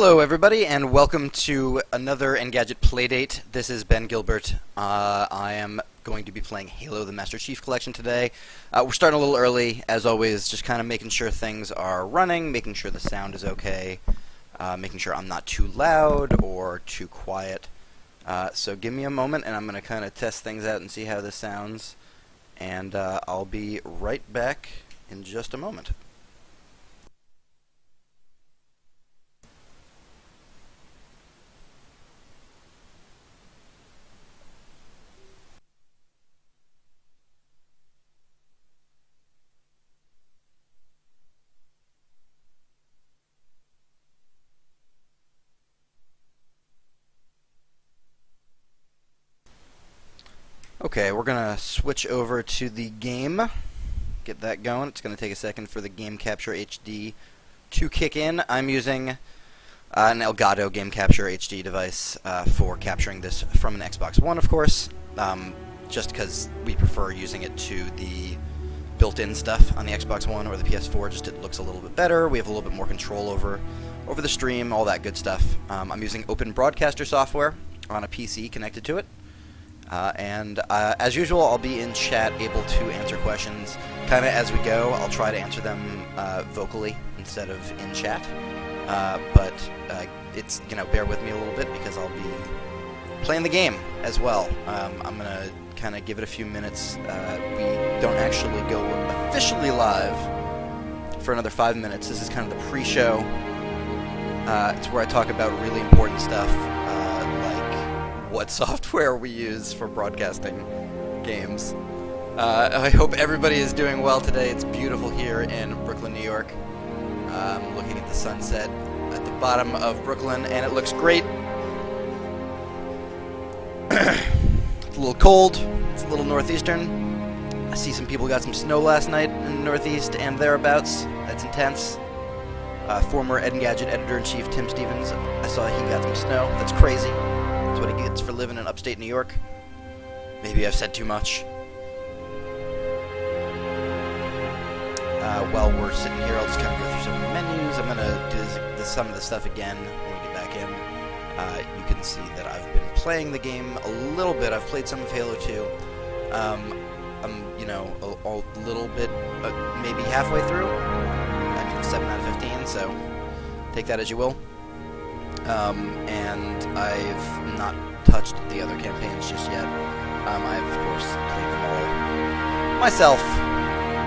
Hello everybody and welcome to another Engadget Playdate. This is Ben Gilbert. I am going to be playing Halo the Master Chief Collection today. We're starting a little early, as always, just kind of making sure things are running, making sure the sound is okay, making sure I'm not too loud or too quiet. So give me a moment and I'm going to kind of test things out and see how this sounds. And I'll be right back in just a moment. Okay, we're going to switch over to the game, get that going. It's going to take a second for the Game Capture HD to kick in. I'm using an Elgato Game Capture HD device for capturing this from an Xbox One, of course, just because we prefer using it to the built-in stuff on the Xbox One or the PS4. Just it looks a little bit better. We have a little bit more control over the stream, all that good stuff. I'm using Open Broadcaster software on a PC connected to it. And as usual, I'll be in chat able to answer questions kind of as we go. I'll try to answer them vocally instead of in chat. But it's, bear with me a little bit because I'll be playing the game as well. I'm going to kind of give it a few minutes. We don't actually go officially live for another 5 minutes. This is kind of the pre-show. It's where I talk about really important stuff. What software we use for broadcasting games. I hope everybody is doing well today. It's beautiful here in Brooklyn, New York. I'm looking at the sunset at the bottom of Brooklyn, and it looks great. It's a little cold. It's a little northeastern. I see some people got some snow last night in the northeast and thereabouts. That's intense. Former Engadget editor-in-chief Tim Stevens, I saw he got some snow. That's crazy. That's what he gets for living in upstate New York. Maybe I've said too much. While we're sitting here, I'll just kind of go through some of the menus. I'm going to do some of the stuff again when we get back in. You can see that I've been playing the game a little bit. I've played some of Halo 2. I'm, a little bit, maybe halfway through. I mean, 7 out of 15, so take that as you will. And I've not touched the other campaigns just yet. I've, of course, played them all myself,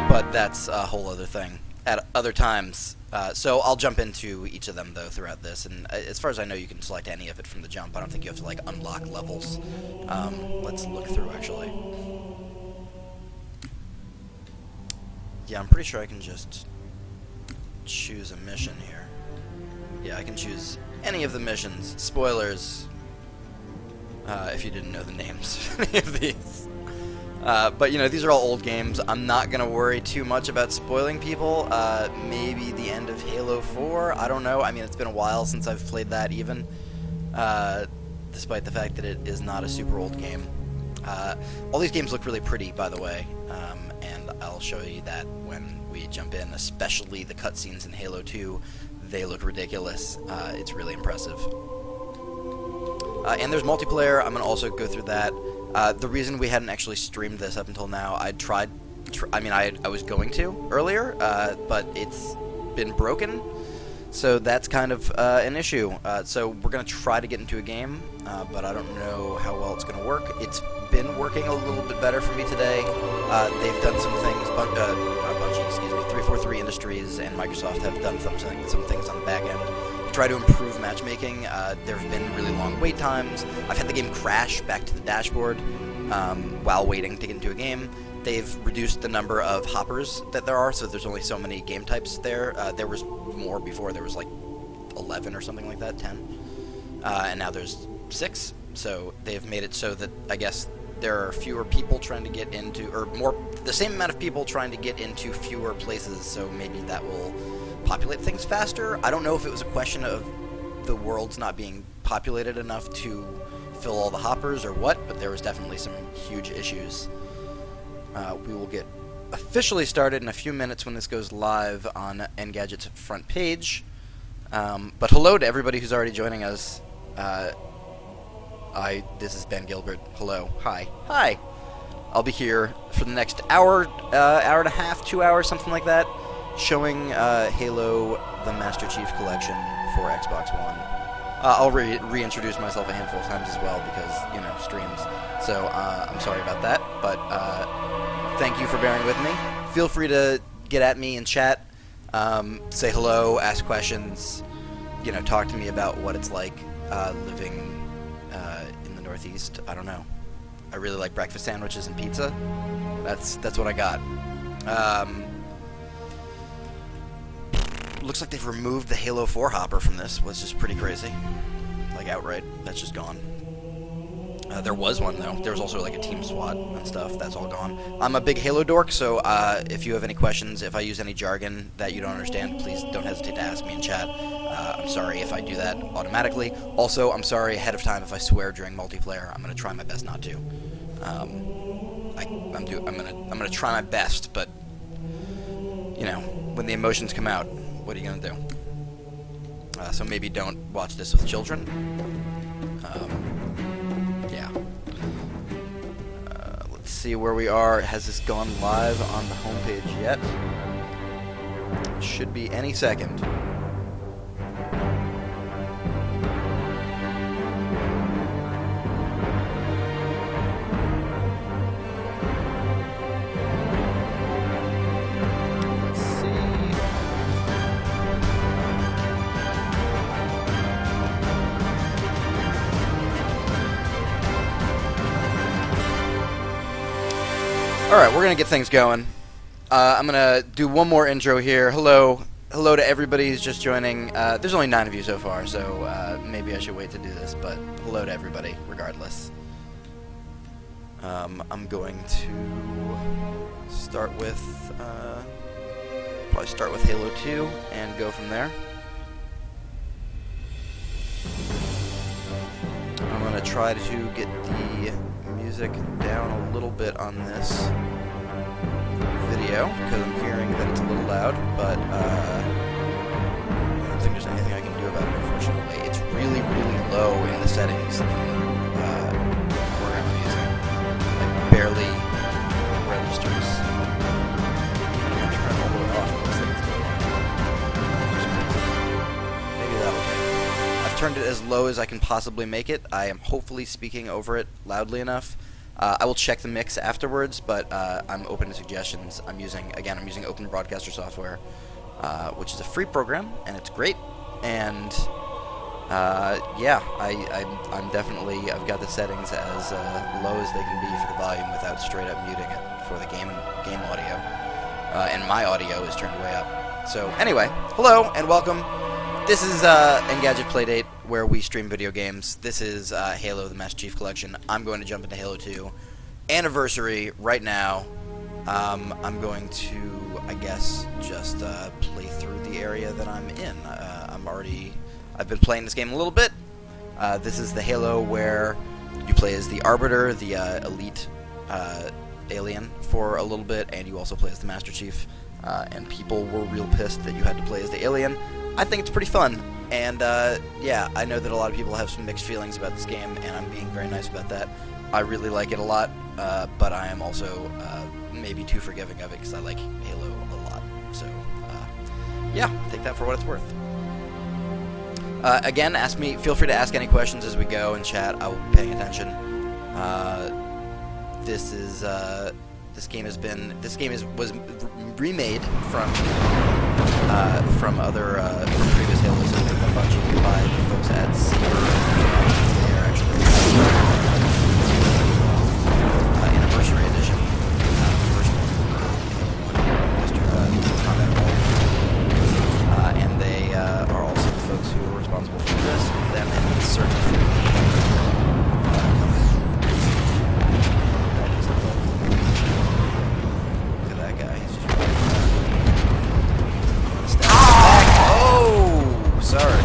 but that's a whole other thing at other times. So I'll jump into each of them, though, throughout this, and as far as I know, you can select any of it from the jump. I don't think you have to, unlock levels. Let's look through, actually. Yeah, I'm pretty sure I can just choose a mission here. Yeah, I can choose any of the missions. Spoilers, if you didn't know the names of any of these. But, these are all old games. I'm not going to worry too much about spoiling people. Maybe the end of Halo 4? I don't know. I mean, it's been a while since I've played that even, despite the fact that it is not a super old game. All these games look really pretty, by the way, and I'll show you that when we jump in, especially the cutscenes in Halo 2. They look ridiculous. It's really impressive. And there's multiplayer. I'm going to also go through that. The reason we hadn't actually streamed this up until now, I was going to earlier, but it's been broken. So that's kind of an issue. So we're going to try to get into a game, but I don't know how well it's going to work. It's been working a little bit better for me today. They've done some things, Bungie, excuse me, 343 Industries and Microsoft have done some things on the back end to try to improve matchmaking. There have been really long wait times. I've had the game crash back to the dashboard while waiting to get into a game. They've reduced the number of hoppers that there are, so there's only so many game types there. There was more before. There was 11 or something like that, 10. And now there's 6. So they've made it so that, I guess, there are fewer people trying to get into, or the same amount of people trying to get into fewer places, so maybe that will populate things faster. I don't know if it was a question of the world's not being populated enough to fill all the hoppers or what, but there was definitely some huge issues. We will get officially started in a few minutes when this goes live on Engadget's front page. But hello to everybody who's already joining us. This is Ben Gilbert. Hello. Hi. Hi. I'll be here for the next hour, hour and a half, 2 hours, something like that, showing Halo the Master Chief Collection for Xbox One. I'll reintroduce myself a handful of times as well because, you know, streams. So I'm sorry about that, but thank you for bearing with me. Feel free to get at me in chat, say hello, ask questions, you know, talk to me about what it's like living in the Northeast. I don't know. I really like breakfast sandwiches and pizza. That's what I got. Looks like they've removed the Halo 4 hopper from this, which is pretty crazy. Like, outright. That's just gone. There was one, though. There was also, like, a team SWAT and stuff. That's all gone. I'm a big Halo dork, so if you have any questions, if I use any jargon that you don't understand, please don't hesitate to ask me in chat. I'm sorry if I do that automatically. Also, I'm sorry ahead of time if I swear during multiplayer. I'm going to try my best not to. I'm gonna try my best, but you know, when the emotions come out, what are you gonna do? So maybe don't watch this with children. Yeah. Let's see where we are. Has this gone live on the homepage yet? Should be any second. Alright, we're going to get things going. I'm going to do one more intro here. Hello to everybody who's just joining. There's only 9 of you so far, so maybe I should wait to do this, but hello to everybody, regardless. I'm going to start with, probably start with Halo 2 and go from there. I'm going to try to get the music down a little bit on this video because I'm hearing that it's a little loud, but I don't think there's anything I can do about it, unfortunately. It's really, really low in the settings in the program I'm using. Like, barely registers. I'm going to turn it all the way off. Maybe that'll do. I've turned it as low as I can possibly make it. I am hopefully speaking over it loudly enough. I will check the mix afterwards, but I'm open to suggestions. I'm using Open Broadcaster software, which is a free program, and it's great. And yeah, I'm definitely, I've got the settings as low as they can be for the volume without straight up muting it for the game audio. And my audio is turned way up. So anyway, hello and welcome. This is Engadget Playdate, where we stream video games. This is Halo the Master Chief Collection. I'm going to jump into Halo 2 Anniversary right now. I'm going to, I guess, just play through the area that I'm in. I've been playing this game a little bit. This is the Halo where you play as the Arbiter, the elite alien, for a little bit, and you also play as the Master Chief. And people were real pissed that you had to play as the alien. I think it's pretty fun, and yeah, I know that a lot of people have some mixed feelings about this game, and I'm being very nice about that. I really like it a lot, but I am also maybe too forgiving of it because I like Halo a lot. So yeah, take that for what it's worth. Again, feel free to ask any questions as we go in chat. I will be paying attention. This game was remade from previous Halos, a bunch of by the folks at Saber. They are actually Anniversary Edition, first combat role, and they are also the folks who are responsible for this. Them and certainly. Sorry.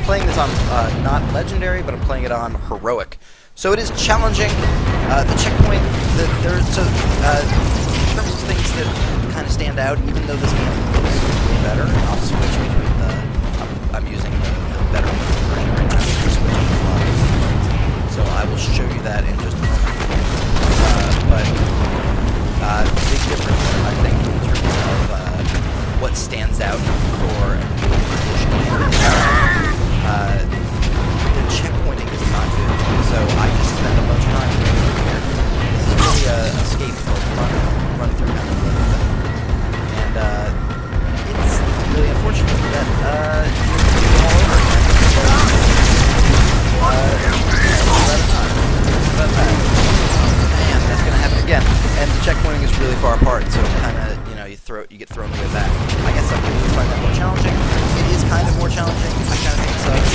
playing this on not legendary, but I'm playing it on heroic. So it is challenging. The checkpoint, in terms of things that kind of stand out, even though this game looks way better, I'll switch between I'm using the better version right now. So I will show you that in just a moment. But big difference, I think, in terms of what stands out for the checkpointing is not good, so I just spend a bunch of time here. This is really a escape run through kind of thing. And it's really unfortunate that you're all over again. Man, that's gonna happen again. And the checkpointing is really far apart, so kind of, you know, you get thrown way back. I guess some people find that more challenging. It is kind of more challenging. I kind of think it sucks,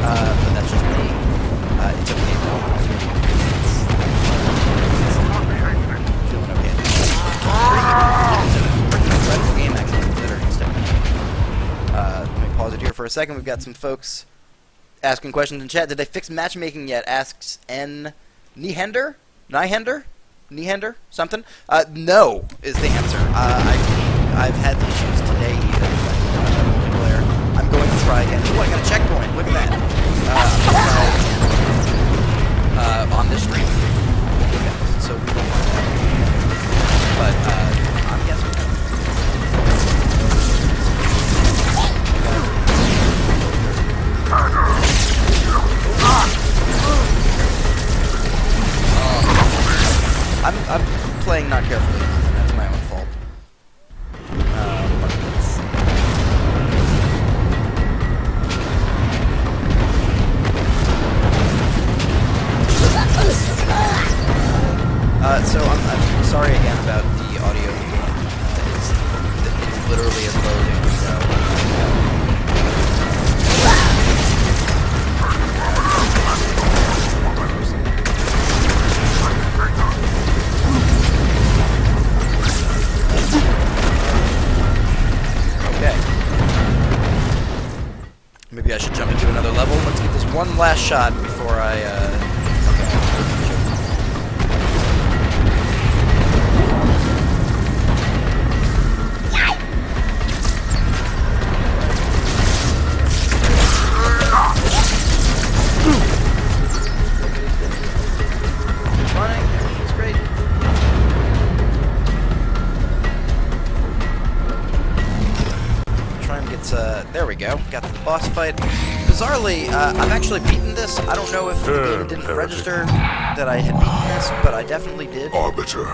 but that's just me. It's okay though. It's feeling okay. Pretty incredible game actually, considering it's technical. Let me pause it here for a second. We've got some folks asking questions in chat. Did they fix matchmaking yet? Asks N. Nihender? Something? No, is the answer. I've had the issues today even. Multiplayer. I'm going to try again. Oh, I got a checkpoint. Look at that. I'm going to try again. On this stream. So, but, I'm guessing. I'm playing not carefully. That's my own fault. So I'm sorry again about the audio. It's literally as loading. So. Maybe I should jump into another level. Let's get this one last shot before I, running. Everything's great. Try and get, there we go. Got to the boss fight. Bizarrely, I've actually beaten this. I don't know if the game didn't register that I had beaten this, but I definitely did. Arbiter,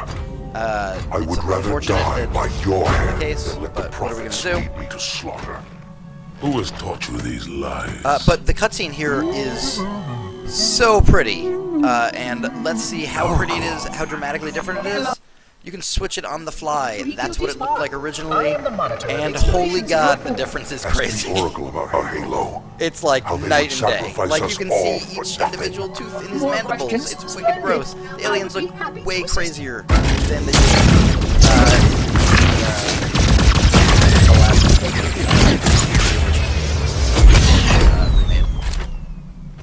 I would rather die by your hand than let the prophets lead me to slaughter. Who has taught you these lies? But the cutscene here is so pretty, and let's see how pretty it is, how dramatically different it is. You can switch it on the fly. That's what it looked like originally, and holy god, the difference is crazy. Oracle about our Halo. It's like night and day. Like, you can see each individual tooth in his mandibles. It's wicked gross. The aliens look way crazier than the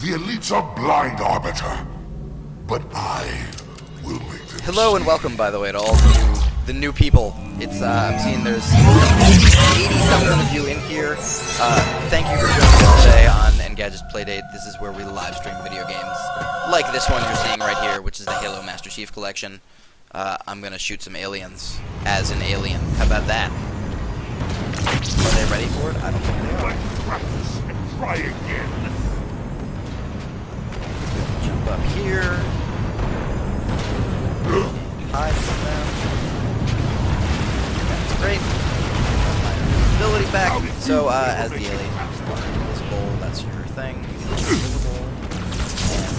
The elites are blind, Arbiter, but I will make them. Hello and welcome, by the way, to all the new people. It's I'm seeing there's 80-something of you in here. Thank you for joining us today on Engadget's Playdate. This is where we live stream video games, like this one you're seeing right here, which is the Halo Master Chief Collection. I'm gonna shoot some aliens as an alien. How about that? Are they ready for it? I don't think they are. Try again. Jump up here. Hide from them. That's great. My ability back. So, as the alien, this bowl, that's your thing. It's invisible. And,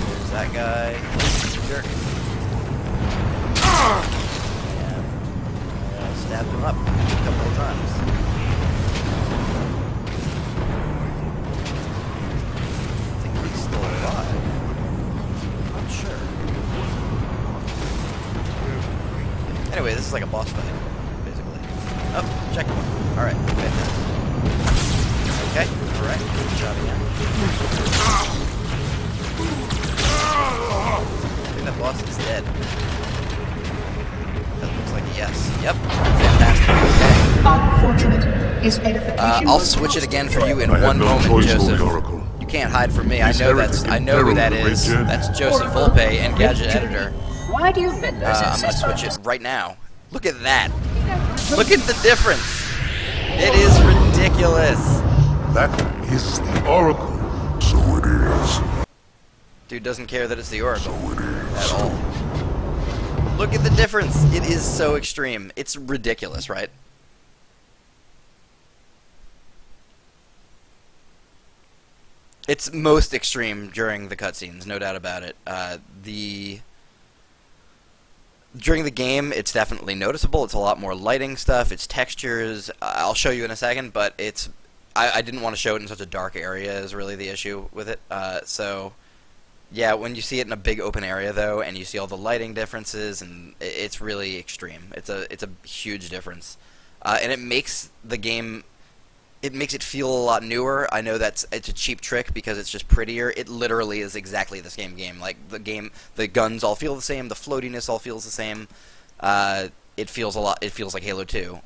there's that guy. Jerk. And stabbed him up a couple of times. I think he's still alive. Not sure. Anyway, this is like a boss fight, basically. Oh, checkpoint. Alright, fantastic. Okay, alright. Good job again. I think that boss is dead. That looks like a yes. Yep. Fantastic. Okay. I'll switch it again for you in one moment, Joseph. You can't hide from me. I know who that is. That's Joseph Volpe, Engadget editor. Why do you admit this? I'm gonna switch it right now. Look at that. Look at the difference. It is ridiculous. That is the Oracle. So it is. Dude doesn't care that it's the Oracle So it is. at all. Look at the difference. It is so extreme. It's ridiculous, right? It's most extreme during the cutscenes, no doubt about it. During the game, it's definitely noticeable. It's a lot more lighting stuff. It's textures. I'll show you in a second, but it's. I didn't want to show it in such a dark area is really the issue with it. So, yeah, when you see it in a big open area though, and you see all the lighting differences, and it's really extreme. It's a huge difference, and it makes the game. It makes it feel a lot newer. I know it's a cheap trick because it's just prettier. It literally is exactly the same game. Like the guns all feel the same. The floatiness all feels the same. It feels like Halo 2,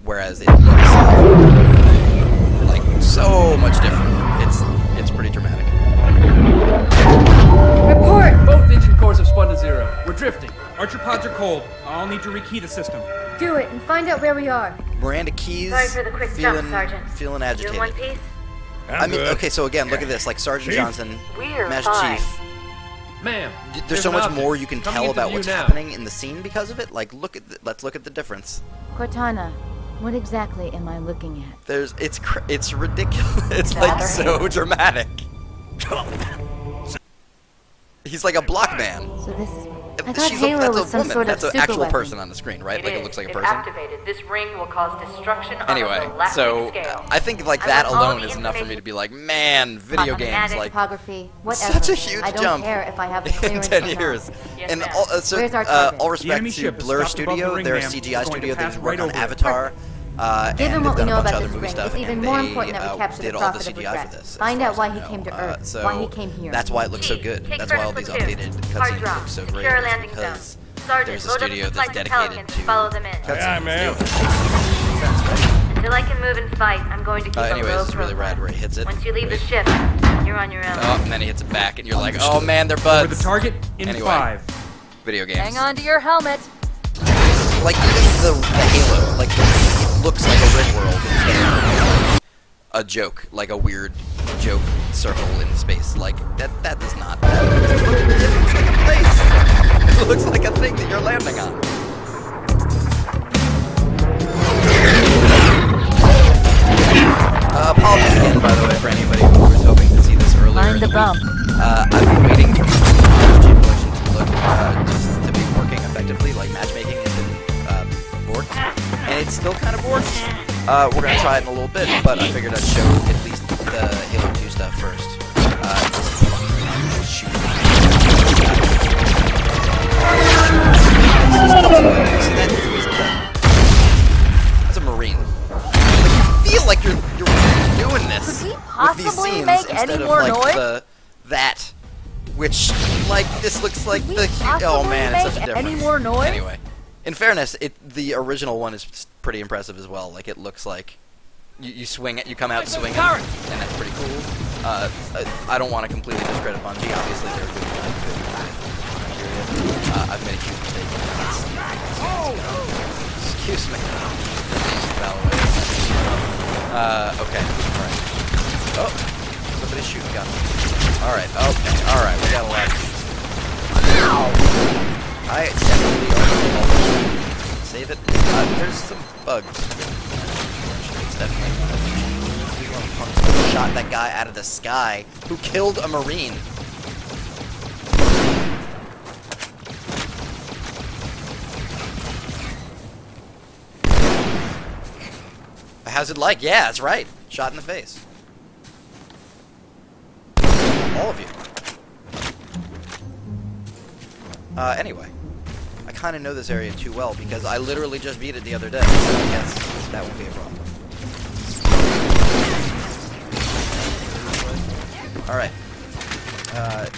whereas it looks like so much different. It's pretty dramatic. Report! Both engine cores have spun to zero. We're drifting. Archer pods are cold. I'll need to rekey the system. Do it and find out where we are. Miranda Keys, Sorry for the quick jump, Sergeant. feeling agitated. You in one piece? I mean, okay, so again, look at this. Like Sergeant Johnson, We're Master fine. Chief. Ma'am, There's so much an more object you can coming tell into about view what's now. happening in the scene because of it. Like, let's look at the difference. Cortana, what exactly am I looking at? It's ridiculous. It's like so dramatic. He's like a block man. So this is. I thought Halo That's was a some woman. sort of That's an super actual weapon. person on the screen, right? Like it looks like a person. Activated. This ring will cause destruction on a Anyway, galactic so scale. I think like I that want all alone the is enough for me information- to be like, man, video games like Photography, whatever. such a huge I don't jump care if I have the in clearance 10 or not. years. Yes, And ma'am. Where's our target? all The respect enemy to ship is Blur stopped above the Studio, ring, they're a ma'am. CGI We're going studio. to They've pass worked right on over it. Avatar. Given And what they've we done know a bunch about of this other movie ring, stuff, it's even and more they, important that we capture did the all the prophet of CGI regret. for this. as Find far out as why I he know. came to Earth, So why he came here. that's why it looks so good. Take That's why all these Sergeant updated Platoon. Hard cutscenes drop. look so Secure great. landing Because Sergeant, there's a load up studio the that's flight to dedicated Pelicans to and follow them in. cutscenes. Until I can move and fight, I'm going to keep a Anyways, low it's really profile. rad where he hits it. Once you leave the Right. ship, you're on your own. Oh, and then he hits it back, and you're like, oh man, they're We're the buds. target in Anyway. 5. Video games. Hang on to your helmet. Like even the Halo, like it looks like a rig world instead of a joke, like a weird joke circle in space. Like that does not. It looks like a place. It looks like a thing that you're landing on. Apologies again, by the way, for anybody who was hoping to see this earlier. Find the bump. I've been waiting for the Gym collection to look just to be working effectively. Like matchmaking has been borked, and it's still kind of borked. We're gonna try it in a little bit, but I figured I'd show at least the Halo 2 stuff first. Shoot. That's a Marine. Like, you feel like you're doing this Could we with these possibly scenes make instead any of more like noise? that, which like this looks like Could the we oh man, it's possibly such a make difference. any more noise? Anyway, in fairness, the original one is pretty impressive as well. Like it looks like you swing it, you come out swinging, and that's pretty cool. I don't want to completely discredit Bungie. Obviously, they're doing good. I've made a huge mistake. Excuse me. Okay. Alright. Oh! Somebody's shooting gun. Alright, okay. Alright, we got a lot. I definitely save it. There's some bugs. It's definitely shot that guy out of the sky who killed a Marine. How's it like? Yeah, that's right. Shot in the face. All of you. Anyway. I kind of know this area too well because I literally just beat it the other day, so I guess that won't be a problem. Alright.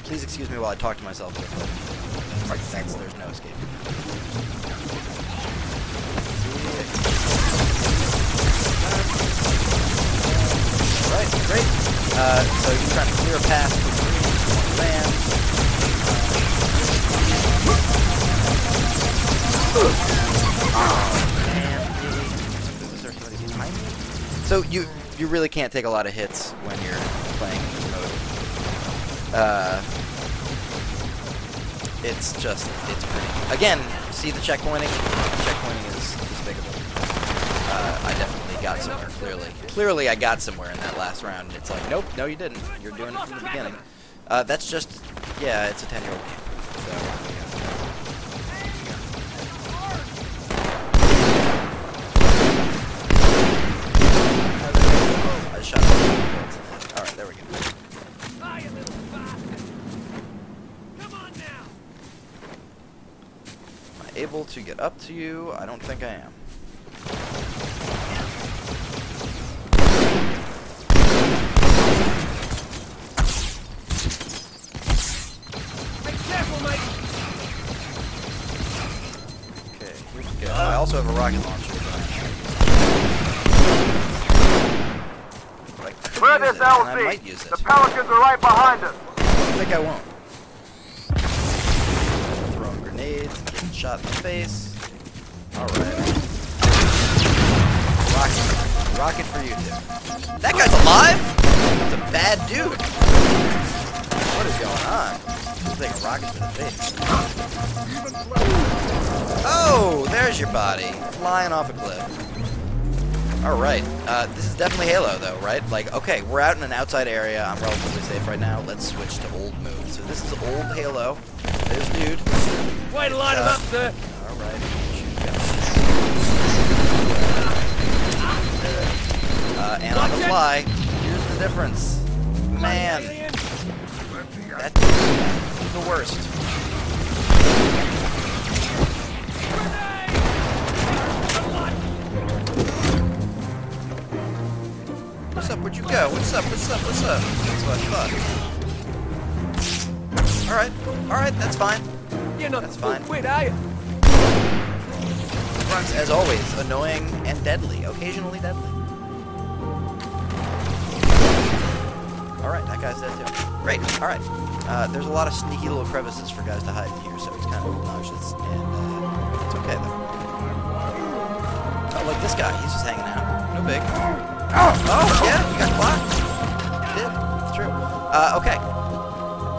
Please excuse me while I talk to myself. Alright, thanks. There's no escape. Alright, great. So you're trying to clear a path for land. Was there somebody behind me? So you really can't take a lot of hits when you're playing this mode. It's pretty. Again, see the checkpointing? Checkpointing is despicable. I definitely got somewhere, clearly. Clearly I got somewhere in that last round. It's like, nope, no you didn't. You're doing it from the beginning. That's just, yeah, it's a 10-year-old game. So, I just shot it. Alright, there we go. Am I able to get up to you? I don't think I am. Okay, here we go. I also have a rocket launcher. Clear this LZ. I might use it. The Pelicans are right behind us. I think I won't. Throwing grenades, getting shot in the face. Alright. Rocket for you, dude. That guy's alive? He's a bad dude. What is going on? He's taking a rocket to the face. Oh, there's your body. Flying off a cliff. Alright, this is definitely Halo though, right? Like, okay, we're out in an outside area, I'm relatively safe right now, let's switch to old mode. So this is old Halo, there's dude. Way to line him up, sir! Alright, and on the fly, here's the difference. Man, that's the worst. What's up? Where'd you go? What's up? What's up? What's up? That's what I thought. Alright. Alright, that's fine. You're not That's fine. Wait, are you? As always, annoying and deadly. Occasionally deadly. Alright, that guy's dead too. Great. Alright. There's a lot of sneaky little crevices for guys to hide in here, so it's kind of obnoxious. And, it's okay though. Oh, look, this guy. He's just hanging out. No big. Oh, yeah, you got clocked. You did. It's true. Okay.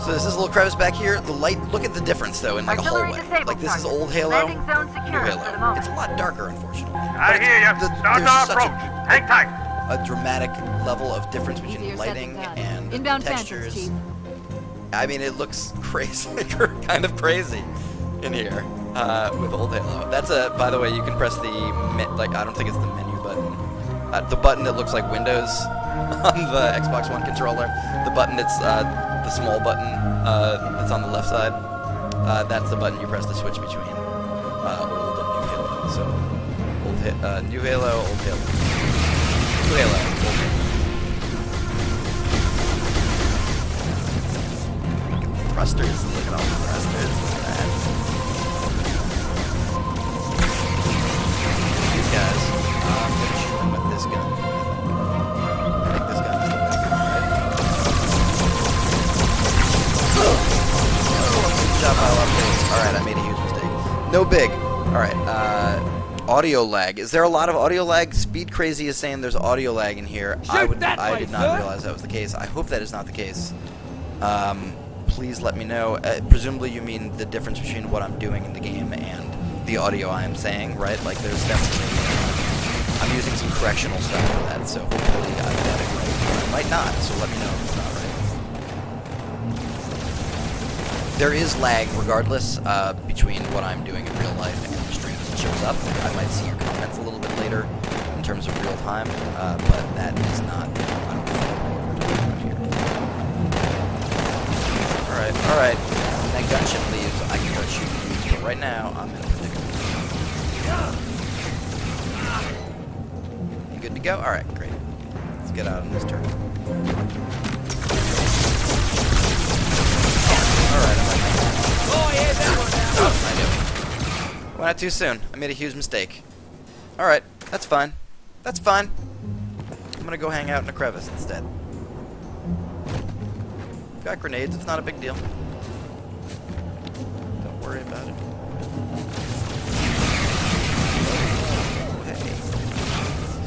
So there's this little crevice back here. The light, look at the difference, though, in like a hallway. Like, this is old Halo, new Halo. It's a lot darker, unfortunately. I hear you. Start our approach. Hang tight. A dramatic level of difference between lighting and Inbound textures. Chief. I mean, it looks crazy, kind of crazy in here with old Halo. That's a, by the way, you can press the, like, I don't think it's the menu button. The button that looks like Windows on the Xbox One controller. The button that's the small button that's on the left side. That's the button you press to switch between old and new Halo. So, new Halo, old Halo. New Halo, old Halo. Look at the thrusters. Look at all the thrusters. Look at that. These guys. I'm gonna shoot them with this gun. I think this gun is the best gun, right? Good job, Alright, I made a huge mistake. No big. Alright, audio lag. Is there a lot of audio lag? Speed Crazy is saying there's audio lag in here. I did not realize that was the case. I hope that is not the case. Please let me know. Presumably you mean the difference between what I'm doing in the game and the audio I am saying, right? Like, there's definitely... I'm using some correctional stuff for that, so hopefully I got it right. I might not, so let me know if it's not right. There is lag, regardless, between what I'm doing in real life and the stream as it shows up. I might see your comments a little bit later in terms of real time, but that is not what I'm doing here. Alright. When that gunship leaves, I can start shooting you, but right now, I'm in a predicament. Good to go? Alright, great. Let's get out on this turn. Alright, I'm like... Oh, yeah, that one. I knew. Went out too soon. I made a huge mistake. Alright, that's fine. That's fine. I'm gonna go hang out in a crevice instead. Got grenades, it's not a big deal. Don't worry about it. Hey.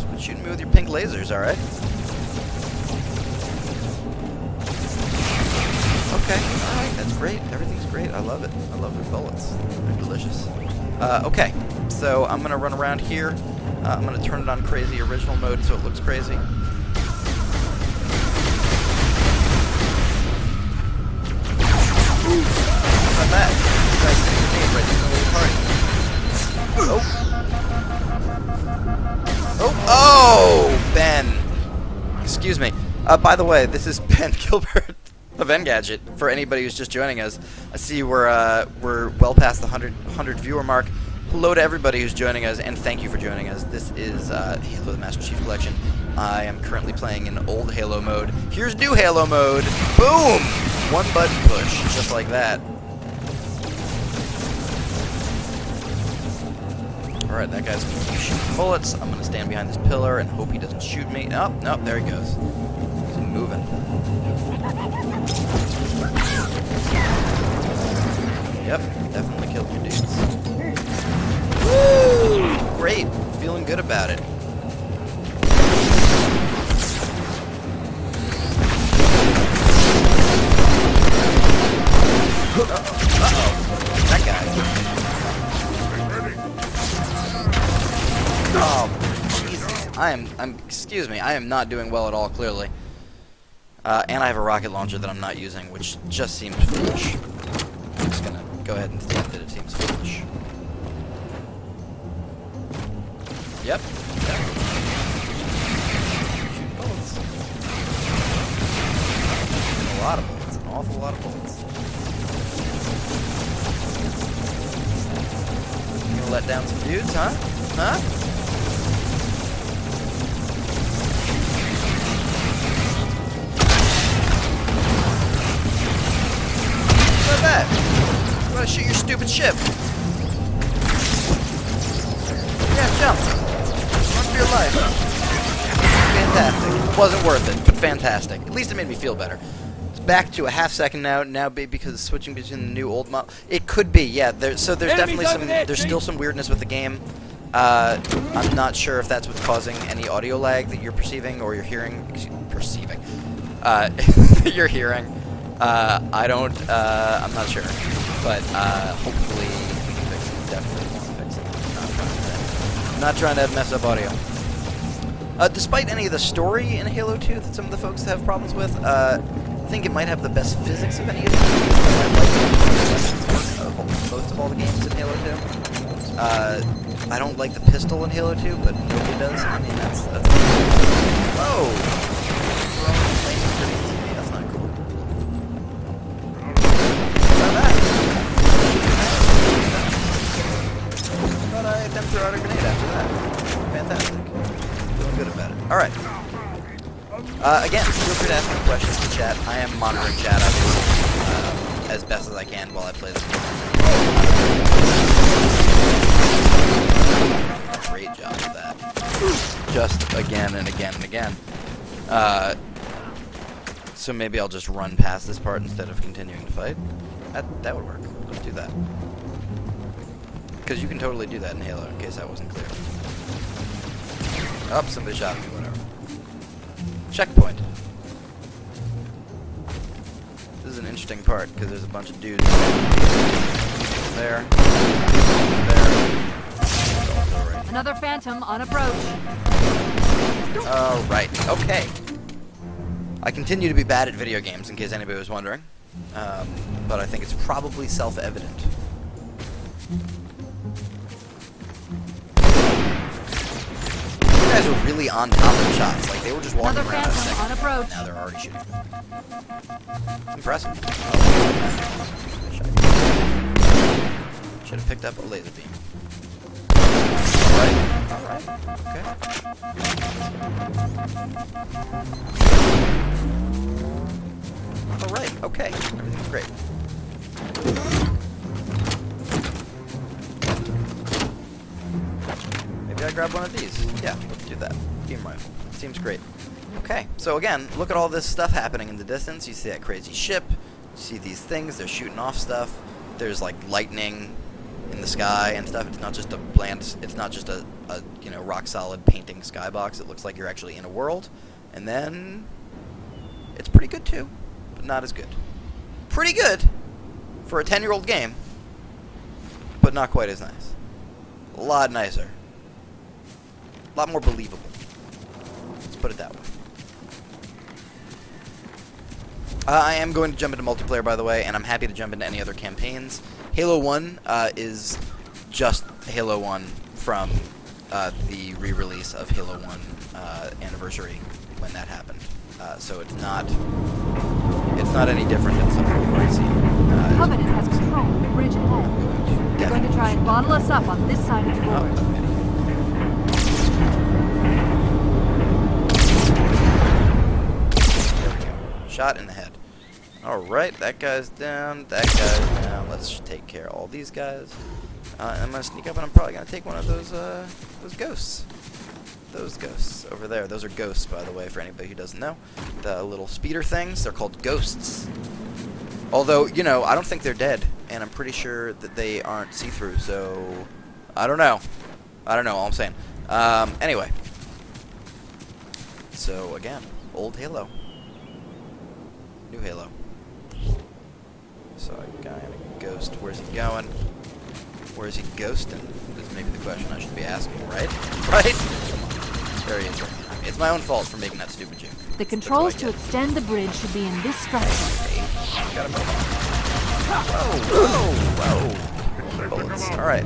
Quit shooting me with your pink lasers, alright? Okay, alright, that's great. Everything's great. I love it. I love your bullets. They're delicious. Okay, so I'm gonna run around here. I'm gonna turn it on crazy original mode so it looks crazy. Not bad. You guys think you made right in the party. Oh, Ben. Excuse me. By the way, this is Ben Gilbert of Engadget. For anybody who's just joining us, I see we're well past the 100 viewer mark. Hello to everybody who's joining us, and thank you for joining us. This is Halo the Master Chief Collection. I am currently playing in old Halo mode. Here's new Halo mode. Boom! One button push, just like that. Alright, that guy's gonna keep shooting bullets. I'm gonna stand behind this pillar and hope he doesn't shoot me. Oh, no, there he goes. He's moving. Yep, definitely killed your dudes. Woo! Great. Feeling good about it. Uh-oh. That guy. Oh, Jesus. Excuse me, I am not doing well at all, clearly. And I have a rocket launcher that I'm not using, which just seems foolish. I'm just gonna go ahead and state that it seems foolish. Yep. Shoot bullets. A lot of bullets. An awful lot of bullets. You gonna let down some dudes, huh? Huh? What about that? You wanna shoot your stupid ship? Yeah, jump. Run for your life. Fantastic. Wasn't worth it, but fantastic. At least it made me feel better. It's back to a half second now because switching between the new old mod. It could be, yeah. There's definitely there's still some weirdness with the game. I'm not sure if that's what's causing any audio lag that you're perceiving or you're hearing. Perceiving. That you're hearing. I don't. I'm not sure, but hopefully we can fix it. Definitely want to fix it. I'm not trying to mess up audio. Despite any of the story in Halo 2 that some of the folks have problems with, I think it might have the best physics of any of the games. I like most of all the games in Halo 2. I don't like the pistol in Halo 2, but nobody does. I mean, that's whoa! That's not cool. But I then threw out a grenade after that. Fantastic. Feeling good about it. Alright. Again, feel free to ask me questions in chat. I am monitoring chat, obviously, as best as I can while I play this game. Great job of that. Just again and again and again. So maybe I'll just run past this part instead of continuing to fight. That would work. Let's do that. Because you can totally do that in Halo, in case that wasn't clear. Oh, somebody shot me, whatever. Checkpoint. This is an interesting part, because there's a bunch of dudes. There. Another Phantom on approach. Oh, right. Okay. I continue to be bad at video games, in case anybody was wondering. But I think it's probably self-evident. These guys were really on top of the shots. Like, they were just walking around a second. On approach. Now they're already shooting. Impressive. Should have picked up a laser beam. Alright. Okay. Alright, okay. Everything's great. Maybe I grab one of these. Yeah, let's do that. Beam rifle. Seems great. Okay, so again, look at all this stuff happening in the distance. You see that crazy ship. You see these things. They're shooting off stuff. There's like lightning in the sky and stuff. It's not just a bland, it's not just a you know, rock solid painting skybox. It looks like you're actually in a world. And then it's pretty good too, but not as good. Pretty good for a 10-year-old game, but not quite as nice. A lot nicer. A lot more believable. Let's put it that way. I am going to jump into multiplayer, by the way, and I'm happy to jump into any other campaigns. Halo 1 is just Halo 1 from the re-release of Halo 1 anniversary when that happened. So it's not any different than something we've already seen. Covenant has control of the bridge ahead. They're going to try and bottle us up on this side of the board. There we go. Shot in the head. Alright, that guy's down, that guy's down. Let's take care of all these guys. I'm going to sneak up and I'm probably going to take one of those ghosts. Those ghosts over there. Those are ghosts, by the way, for anybody who doesn't know. The little speeder things, they're called ghosts. Although, you know, I don't think they're dead, and I'm pretty sure that they aren't see-through, so I don't know. I don't know, all I'm saying. Anyway. So, again, old Halo. New Halo. So, a guy and a ghost. Where's he going? Where's he ghosting? Is maybe the question I should be asking, right? Right? Come on. There he is. It's my own fault for making that stupid joke. The controls to extend the bridge should be in this structure. Gotta move on. Whoa, whoa, whoa. Bullets. Alright.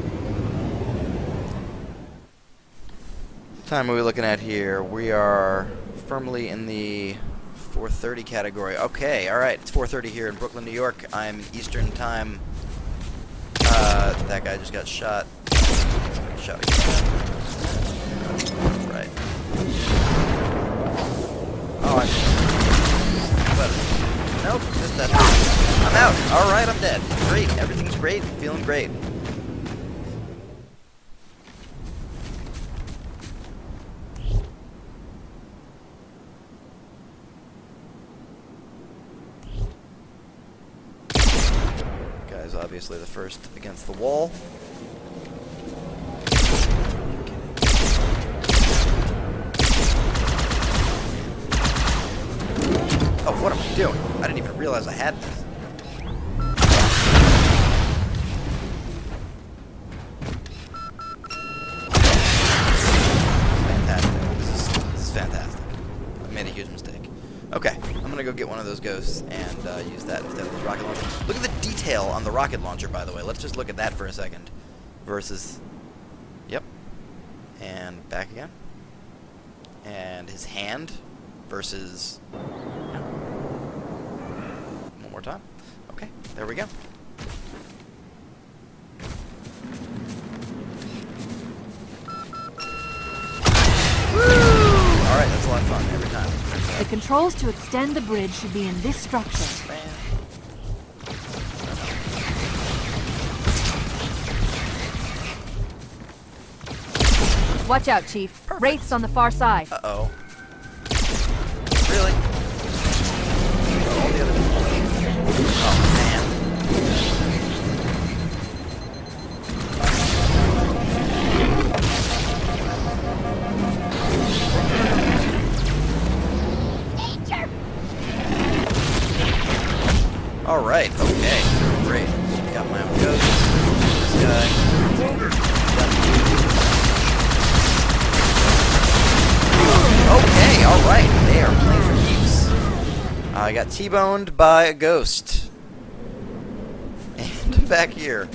What time are we looking at here? We are firmly in the 4:30 category. Okay, alright. It's 4:30 here in Brooklyn, New York. I'm Eastern time. That guy just got shot. Shot again. Right. Oh, nope, just that. I'm out. Alright, I'm dead. Great. Everything's great. Feeling great. Guy's obviously the first against the wall. Oh, what am I doing? I didn't even realize I had this. Fantastic. This is fantastic. I made a huge mistake. Okay, I'm gonna go get one of those ghosts and use that instead of this rocket launcher. Look at the detail on the rocket launcher, by the way. Let's just look at that for a second. Versus... Yep. And back again. And his hand versus... One more time. Okay, there we go. Woo! Alright, that's a lot of fun every time. The controls to extend the bridge should be in this structure. Watch out, Chief. Perfect. Wraiths on the far side. Uh-oh. Really? All the other people. Oh, man. Alright, okay. Great. Got my own ghost. This guy. Okay, alright. They are playing for keeps. I got T-boned by a ghost. And back here.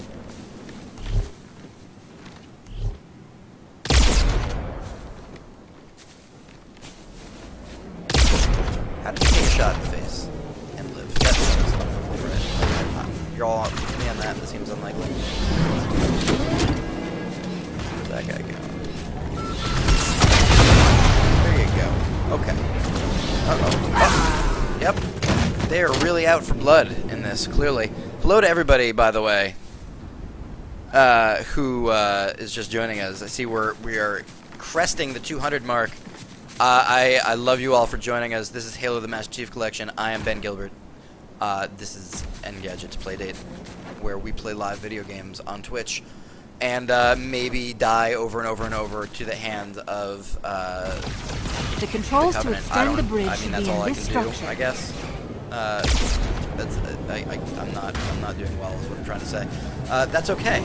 How did you take a shot in the face and live? That seems right. You're all with me on that. That seems unlikely. Where's that guy go? There you go. Okay. Uh-oh. Oh. Yep. They are really out for blood in this, clearly. Hello to everybody, by the way, who is just joining us. I see we are cresting the 200 mark. I love you all for joining us. This is Halo the Master Chief Collection. I am Ben Gilbert. This is Engadget's Playdate, where we play live video games on Twitch and maybe die over and over and over to the hand of the controls to extend the bridge. I mean, that's all I can do, I guess. I'm not doing well is what I'm trying to say. That's okay.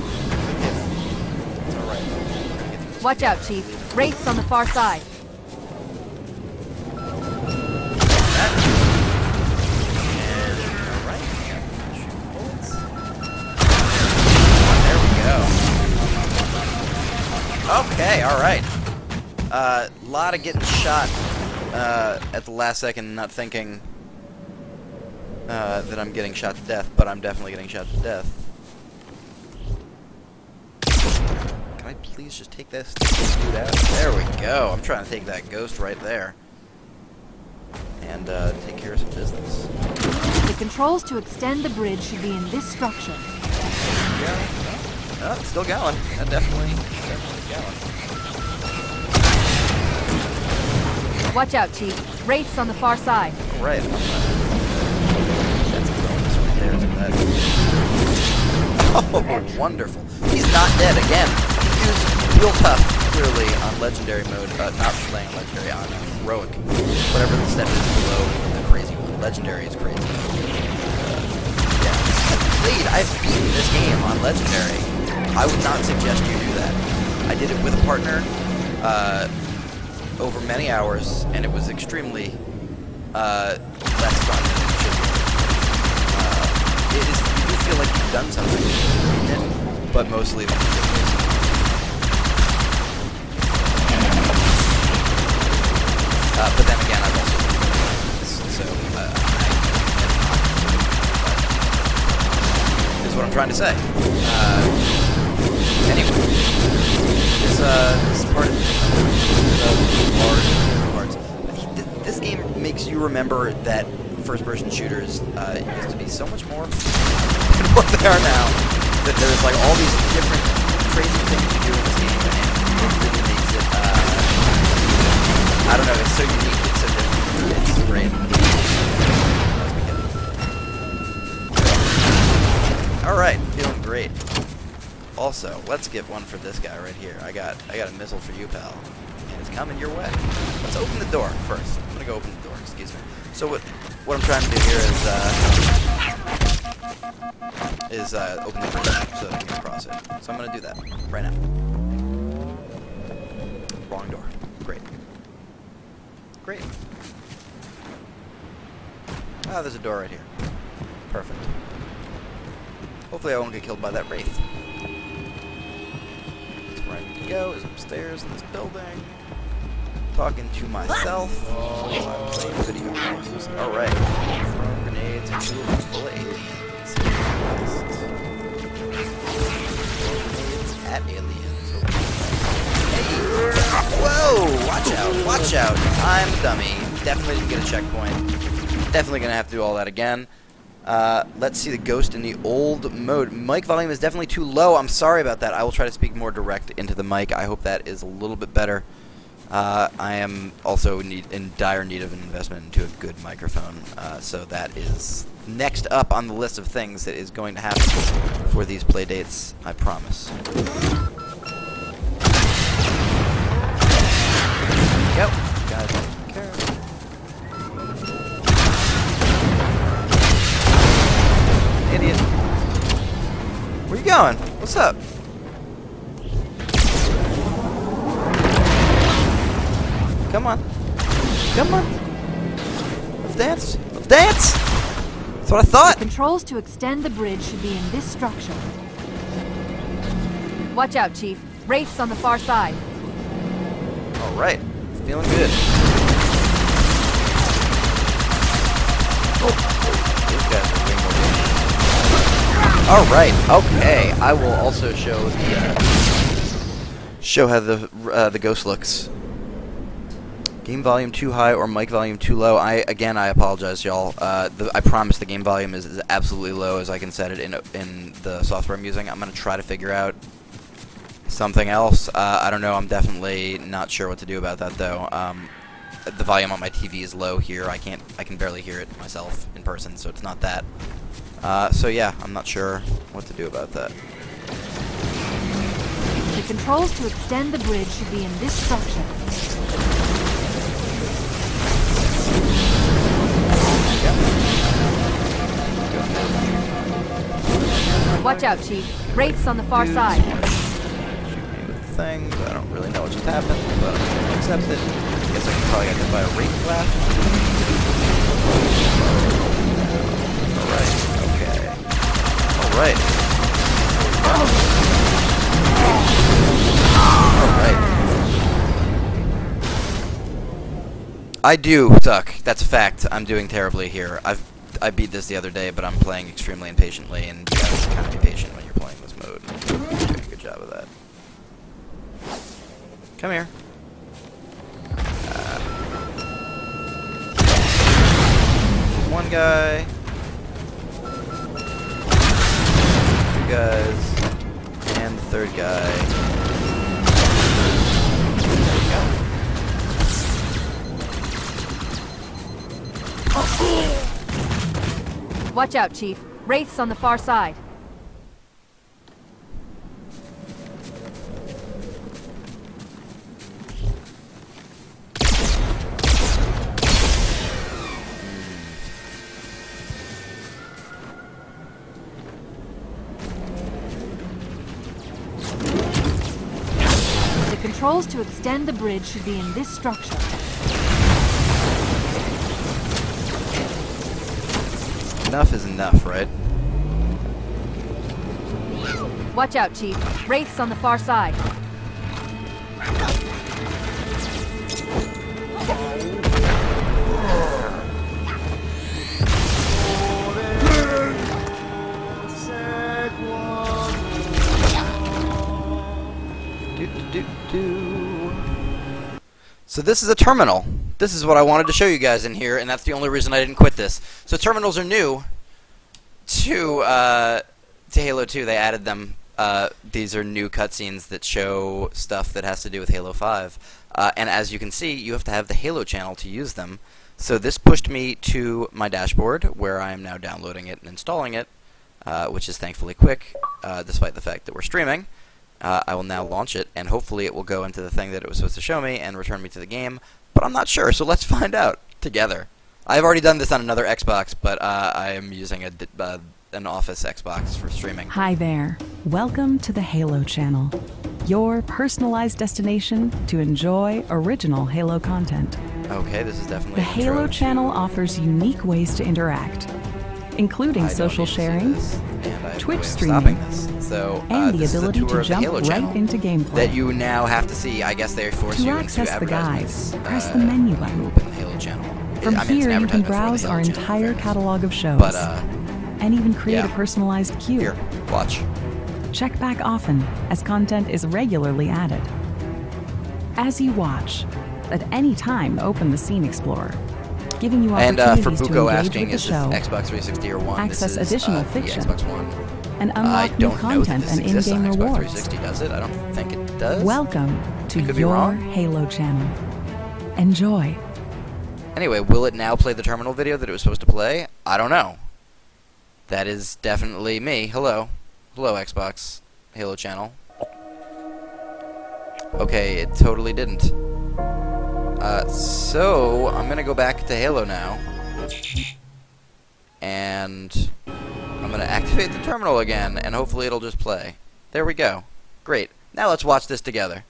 It's alright. Watch out, Chief. Wraiths on the far side. Okay, alright. Lot of getting shot at the last second, not thinking that I'm getting shot to death, but I'm definitely getting shot to death. Can I please just take this dude out? There we go. I'm trying to take that ghost right there. And take care of some business. The controls to extend the bridge should be in this structure. Yeah. Oh, it's still going. Definitely going. Watch out, Chief. Wraiths on the far side. Right. That's a bonus right there, isn't that? Oh, wonderful. He's not dead again. He was real tough, clearly, on Legendary mode. Not playing Legendary, on Heroic. Whatever the step is below the crazy one. Legendary is crazy. Yeah. I've beaten this game on Legendary. I would not suggest you do that. I did it with a partner over many hours, and it was extremely less fun than it should be. You do feel like you've done something, but mostly like but then again, I've also done this, so is what I'm trying to say. Anyway, this part of large parts. This game makes you remember that first-person shooters used to be so much more than what they are now. That there's like all these different crazy things you do in this game, and it really makes it. I don't know. It's so unique. It's so different. It's great. All right, feeling great. Also, let's get one for this guy right here. I got a missile for you, pal, and it's coming your way. Let's open the door first. I'm gonna go open the door. Excuse me. So what I'm trying to do here is open the bridge so that I can cross it. So I'm gonna do that right now. Wrong door. Great. Great. Ah, there's a door right here. Perfect. Hopefully I won't get killed by that wraith. Where I need to go is upstairs in this building. Talking to myself while I'm playing video games. Alright. Throwing grenades into a room full of aliens. Grenades at aliens. Hey! Whoa! Watch out! Watch out! I'm a dummy. Definitely didn't get a checkpoint. Definitely gonna have to do all that again. Let's see the ghost in the old mode. Mic volume is definitely too low. I'm sorry about that. I will try to speak more direct into the mic. I hope that is a little bit better. I am also in dire need of an investment into a good microphone. So that is next up on the list of things that is going to happen for these play dates, I promise. Yep. Guys, take care. Idiot. Where you going? What's up? Come on. Come on. Let's dance. Let's dance! That's what I thought. The controls to extend the bridge should be in this structure. Watch out, Chief. Wraiths on the far side. Alright. Feeling good. Oh, these guys are way more dangerous. Alright, okay. I will also show the show how the ghost looks Game volume too high or mic volume too low. I apologize, y'all. I promise the game volume is as absolutely low as I can set it in the software I'm using. I'm gonna try to figure out something else. I don't know. I'm definitely not sure what to do about that though. The volume on my TV is low here. I can barely hear it myself in person, so it's not that. So yeah, I'm not sure what to do about that. The controls to extend the bridge should be in this structure. Watch out, Chief. Wraiths on the far side. Shoot me with things. I don't really know what just happened, but I'm going to accept it. I guess I can probably get hit by a wraith blast. Alright, okay. Alright. I do suck. That's a fact. I'm doing terribly here. I beat this the other day, but I'm playing extremely impatiently, and you gotta kind of be patient when you're playing this mode. I'm doing a good job of that. Come here. One guy. Two guys. And the third guy. There we go. Watch out, Chief. Wraiths on the far side. The controls to extend the bridge should be in this structure. Enough is enough, right? Watch out, Chief. Wraiths on the far side. So this is a terminal. This is what I wanted to show you guys in here, and that's the only reason I didn't quit this. So terminals are new to Halo 2. They added them. These are new cutscenes that show stuff that has to do with Halo 5. And as you can see, you have to have the Halo channel to use them. So this pushed me to my dashboard, where I am now downloading it and installing it, which is thankfully quick, despite the fact that we're streaming. I will now launch it, and hopefully it will go into the thing that it was supposed to show me and return me to the game. But I'm not sure, so let's find out together. I've already done this on another Xbox, but I am using an Office Xbox for streaming. Hi there. Welcome to the Halo channel, your personalized destination to enjoy original Halo content. Okay, this is definitely the Halo channel offers unique ways to interact, including social sharing, Twitch streaming, and the ability to jump right into gameplay. That you now have to see. I guess they force you into access the guides, press the menu button. The Halo channel. From here, you can browse our entire catalog of shows, and even create a personalized queue. Here, watch. Check back often, as content is regularly added. As you watch, at any time open the Scene Explorer, giving you opportunities for Buko to engage asking, with the is show, this Xbox 360 or One? access this is, additional fiction, Xbox One. and unlock new content and in-game rewards. Xbox 360 does it? I don't think it does. Welcome to your Halo channel. Enjoy. Anyway, will it now play the terminal video that it was supposed to play? I don't know. That is definitely me. Hello. Hello, Xbox Halo channel. Okay, it totally didn't. So, I'm gonna go back to Halo now. And I'm gonna activate the terminal again, and hopefully it'll just play. There we go. Great. Now let's watch this together.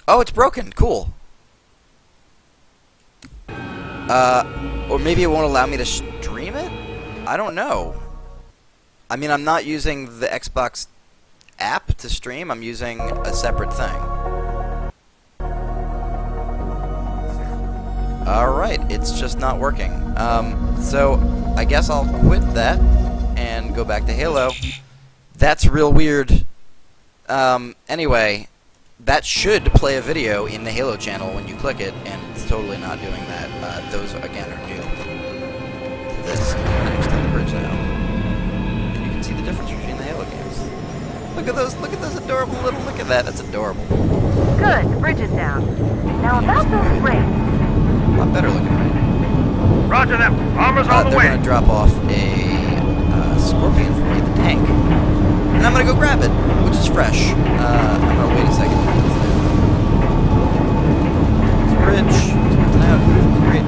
Oh, it's broken. Cool. Or maybe it won't allow me to stream it? I don't know. I mean, I'm not using the Xbox app to stream. I'm using a separate thing. Alright, it's just not working. So, I guess I'll quit that and go back to Halo. That's real weird. Anyway, that should play a video in the Halo channel when you click it, and it's totally not doing that. Those, again, are new to this. I'm going to extend the bridge now. And you can see the difference between the Halo games. Look at those adorable little, look at that, that's adorable. Good, the bridge is down. Now about those rings. A lot better looking, right? Roger them. Armor's on the They're way. going to drop off a Scorpion for me, the tank. And I'm going to go grab it, which is fresh. I'm going to wait a second. This bridge. It's out. Great.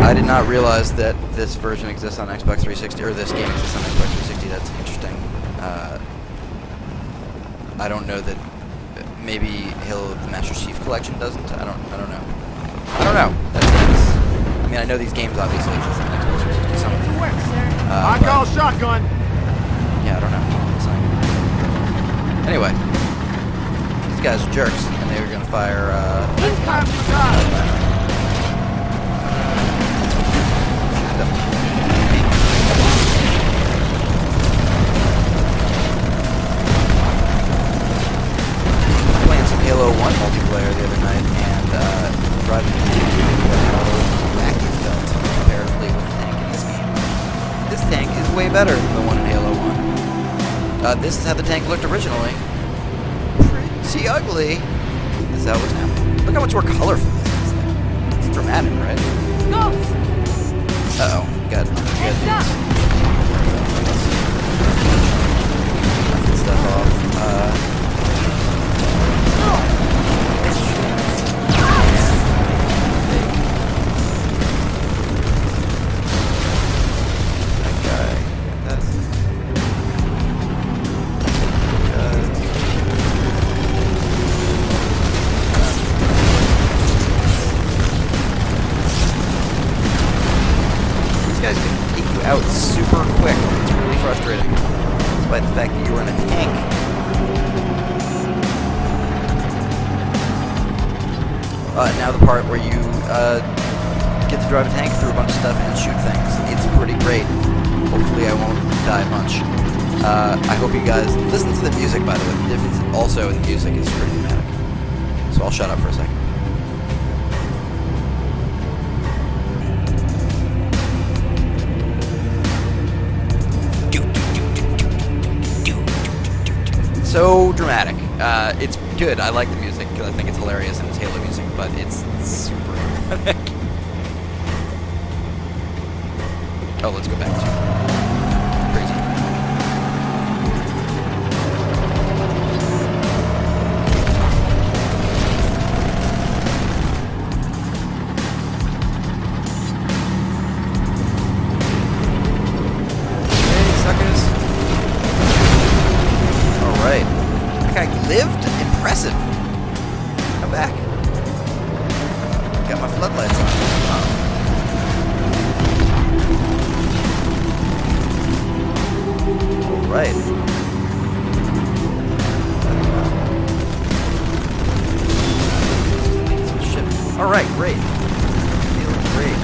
I did not realize that this version exists on Xbox 360, or this game exists on Xbox 360. That's interesting. I don't know that. Maybe Halo the Master Chief Collection doesn't. I don't know. I don't know. I mean, I know these games obviously exist on Xbox 360. Some of them. I call shotgun. Yeah, I don't know. Anyway, these guys are jerks, and they were gonna fire. Halo 1 multiplayer the other night, and driving vacuum felt comparatively with the tank in this game. This tank is way better than the one in Halo 1. This is how the tank looked originally. Pretty ugly. This is how it looks now. Look how much more colorful this is. It's dramatic, right? Uh-oh. Got stuff off. Out super quick. It's really frustrating, despite the fact that you were in a tank. Now the part where you get to drive a tank through a bunch of stuff and shoot things. It's pretty great. Hopefully I won't die much. I hope you guys listen to the music, by the way. The difference also in the music is pretty dramatic. So I'll shut up for a second. So dramatic. It's good. I like the music because I think it's hilarious and it's Halo music, but it's super dramatic. Oh, let's go back to crazy. Hey, suckers. Alright. That guy lived? Impressive. Come back. Got my floodlights on. Alright. Alright, great. Feeling great.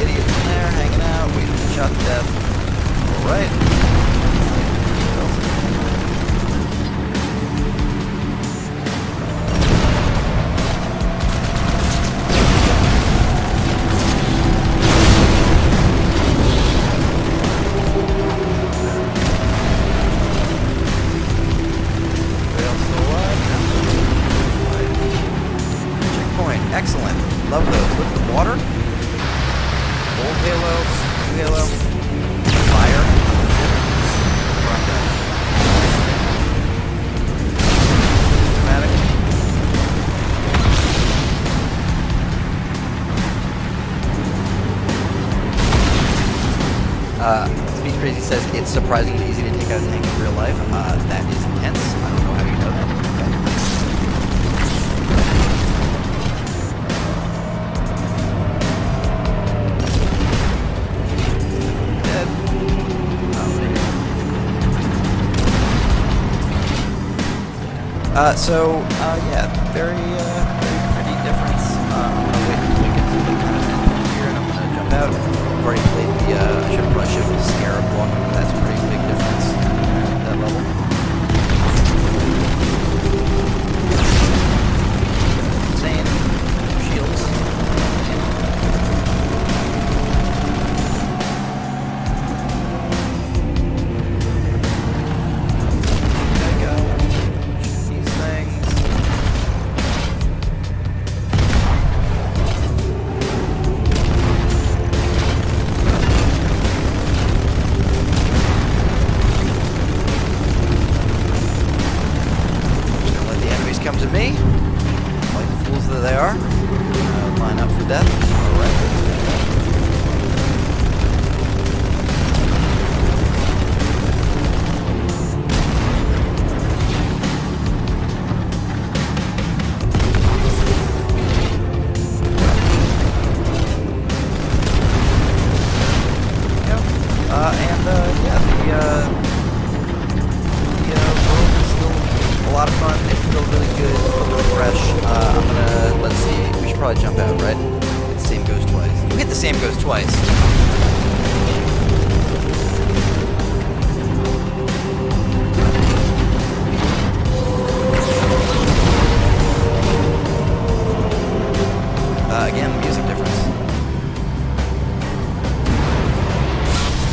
Idiots in there hanging out, waiting to be shot to death. Alright. Excellent. Love those. Look at the water. Old Halo, new Halo, fire. Dramatic. Speed Crazy says it's surprisingly easy to take out a tank in real life. That is intense. I don't know how you know that. Yeah, jump out. I've already played the, I should have probably shifted the Scarab one. That's a pretty big difference at that level. Insane. Shields. There you go. Shoot these things. Come to me, like the fools that they are. Line up for death. Alright. Yeah, the world is still a lot of fun. It's still really good, still really fresh. I'm gonna, let's see, we should probably jump out, right? Hit the same goes twice. You hit the same goes twice. Again, music difference.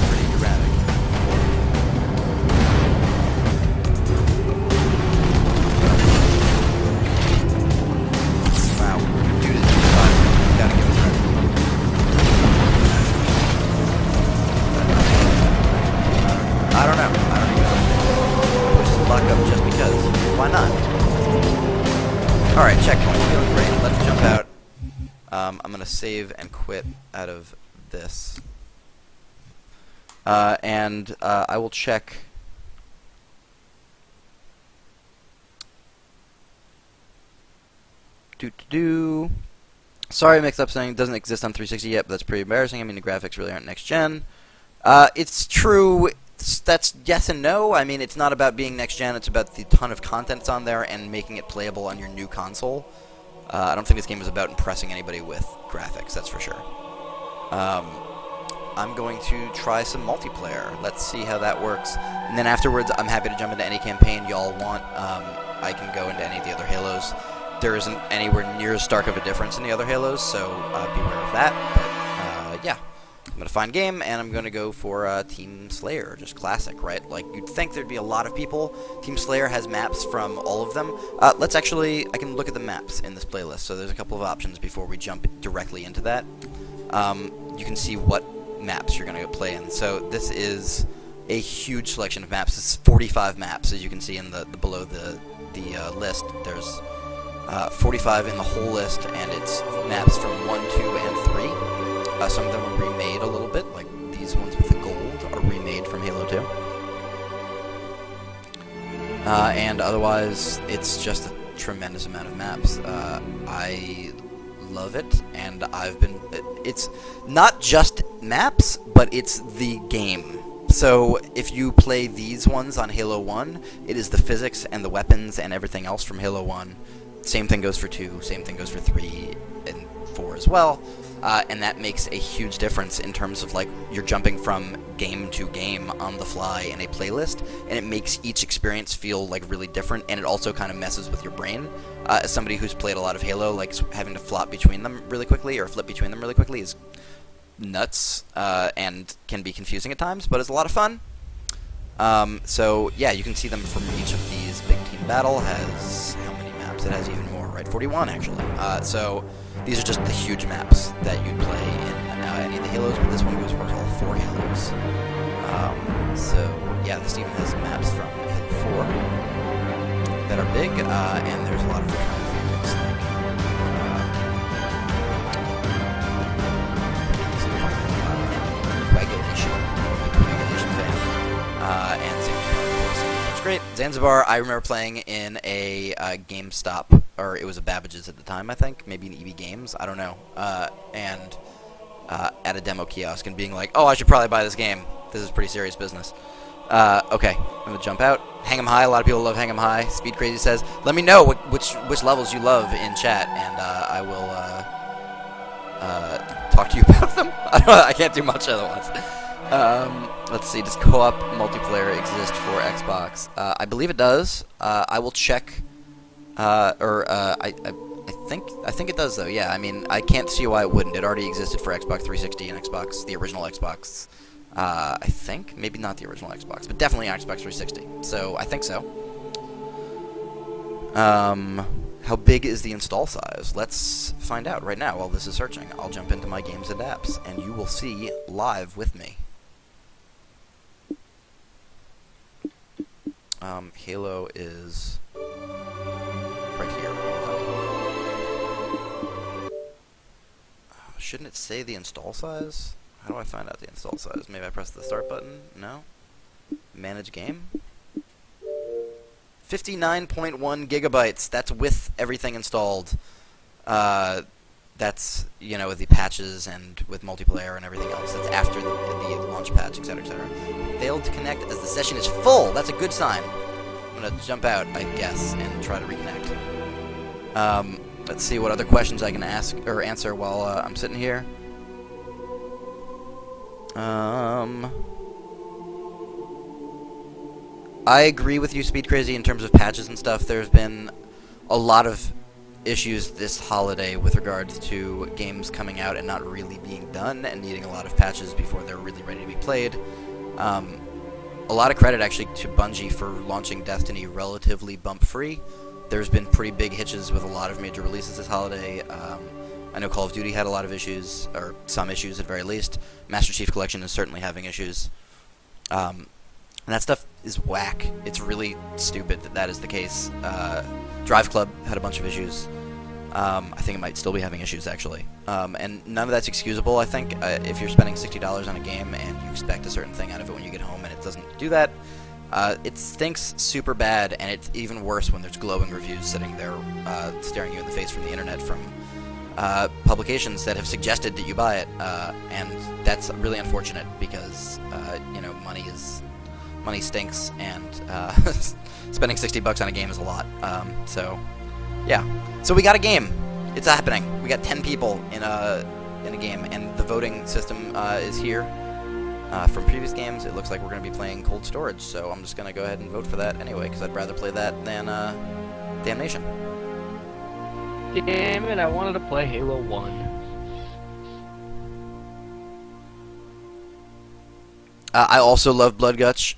Pretty dramatic. Wow, dude is fun. Gotta give it credit. I don't know. I don't even know. Push the block up just because. Why not? Alright, checkpoint. Feeling great. Let's jump out. I'm going to save and quit out of this. And I will check. Sorry I mixed up saying it doesn't exist on 360 yet, but that's pretty embarrassing. I mean, the graphics really aren't next gen. It's true. That's yes and no. I mean, it's not about being next gen. It's about the ton of content that's on there and making it playable on your new console. I don't think this game is about impressing anybody with graphics, that's for sure. I'm going to try some multiplayer. Let's see how that works. And then afterwards, I'm happy to jump into any campaign y'all want. I can go into any of the other Halos. There isn't anywhere near as stark of a difference in the other Halos, so beware of that. But, yeah. I'm going to find game, and I'm going to go for Team Slayer, just classic, right? Like, you'd think there'd be a lot of people. Team Slayer has maps from all of them. Let's actually, I can look at the maps in this playlist, so there's a couple of options before we jump directly into that. You can see what maps you're going to play in. So this is a huge selection of maps. It's 45 maps, as you can see in the below the list. There's 45 in the whole list, and it's maps from 1, 2, and 3. Some of them are remade a little bit, like these ones with the gold are remade from Halo 2. And otherwise, it's just a tremendous amount of maps. I love it, and it's not just maps, but it's the game. So if you play these ones on Halo 1, it is the physics and the weapons and everything else from Halo 1. Same thing goes for 2, same thing goes for 3 and 4 as well. And that makes a huge difference in terms of, like, you're jumping from game to game on the fly in a playlist, and it makes each experience feel, like, really different, and it also kind of messes with your brain. As somebody who's played a lot of Halo, like, having to flop between them really quickly, or flip between them really quickly is nuts, and can be confusing at times, but it's a lot of fun. So, yeah, you can see them from each of these. Big Team Battle has, how many maps? It has even more, right? 41, actually. So these are just the huge maps that you'd play in any of the Halos, but this one goes across all 4 Halos. So, yeah, this even has maps from Halo 4 that are big, and there's a lot of different favorites, like Coagulation fan, and Zanzibar. It's great. Zanzibar, I remember playing in a GameStop, or it was a Babbage's at the time, I think, maybe an EB Games, I don't know, and at a demo kiosk and being like, oh, I should probably buy this game. This is pretty serious business. Okay, I'm going to jump out. Hang 'em High, a lot of people love Hang 'em High. Speed Crazy says, let me know which levels you love in chat, and I will talk talk to you about them. I can't do much otherwise. Let's see. Does co-op multiplayer exist for Xbox? I believe it does. I will check. I think it does though. Yeah. I mean, I can't see why it wouldn't. It already existed for Xbox 360 and Xbox, the original Xbox. I think maybe not the original Xbox, but definitely Xbox 360. So I think so. How big is the install size? Let's find out right now while this is searching. I'll jump into my games and apps, and you will see live with me. Halo is right here. Shouldn't it say the install size? How do I find out the install size? Maybe I press the start button? No? Manage game? 59.1 gigabytes. That's with everything installed. That's, you know, with the patches and with multiplayer and everything else. That's after the launch patch, etc., etc. Failed to connect as the session is full. That's a good sign. I'm gonna jump out, I guess, and try to reconnect. Let's see what other questions I can ask or answer while I'm sitting here. I agree with you, Speed Crazy, in terms of patches and stuff. There's been a lot of issues this holiday with regards to games coming out and not really being done and needing a lot of patches before they're really ready to be played. A lot of credit, actually, to Bungie for launching Destiny relatively bump-free. There's been pretty big hitches with a lot of major releases this holiday. I know Call of Duty had a lot of issues, or some issues at very least. Master Chief Collection is certainly having issues. And that stuff is whack. It's really stupid that that is the case. Drive Club had a bunch of issues. I think it might still be having issues, actually. And none of that's excusable, I think. If you're spending $60 on a game and you expect a certain thing out of it when you get home and it doesn't do that, it stinks super bad, and it's even worse when there's glowing reviews sitting there staring you in the face from the internet from publications that have suggested that you buy it. And that's really unfortunate because, you know, money stinks, and spending $60 on a game is a lot. So, yeah. So we got a game. It's happening. We got 10 people in a game, and the voting system is here. From previous games, it looks like we're going to be playing Cold Storage, so I'm just going to go ahead and vote for that anyway, because I'd rather play that than Damnation. Damn it, I wanted to play Halo 1. I also love Blood Gulch.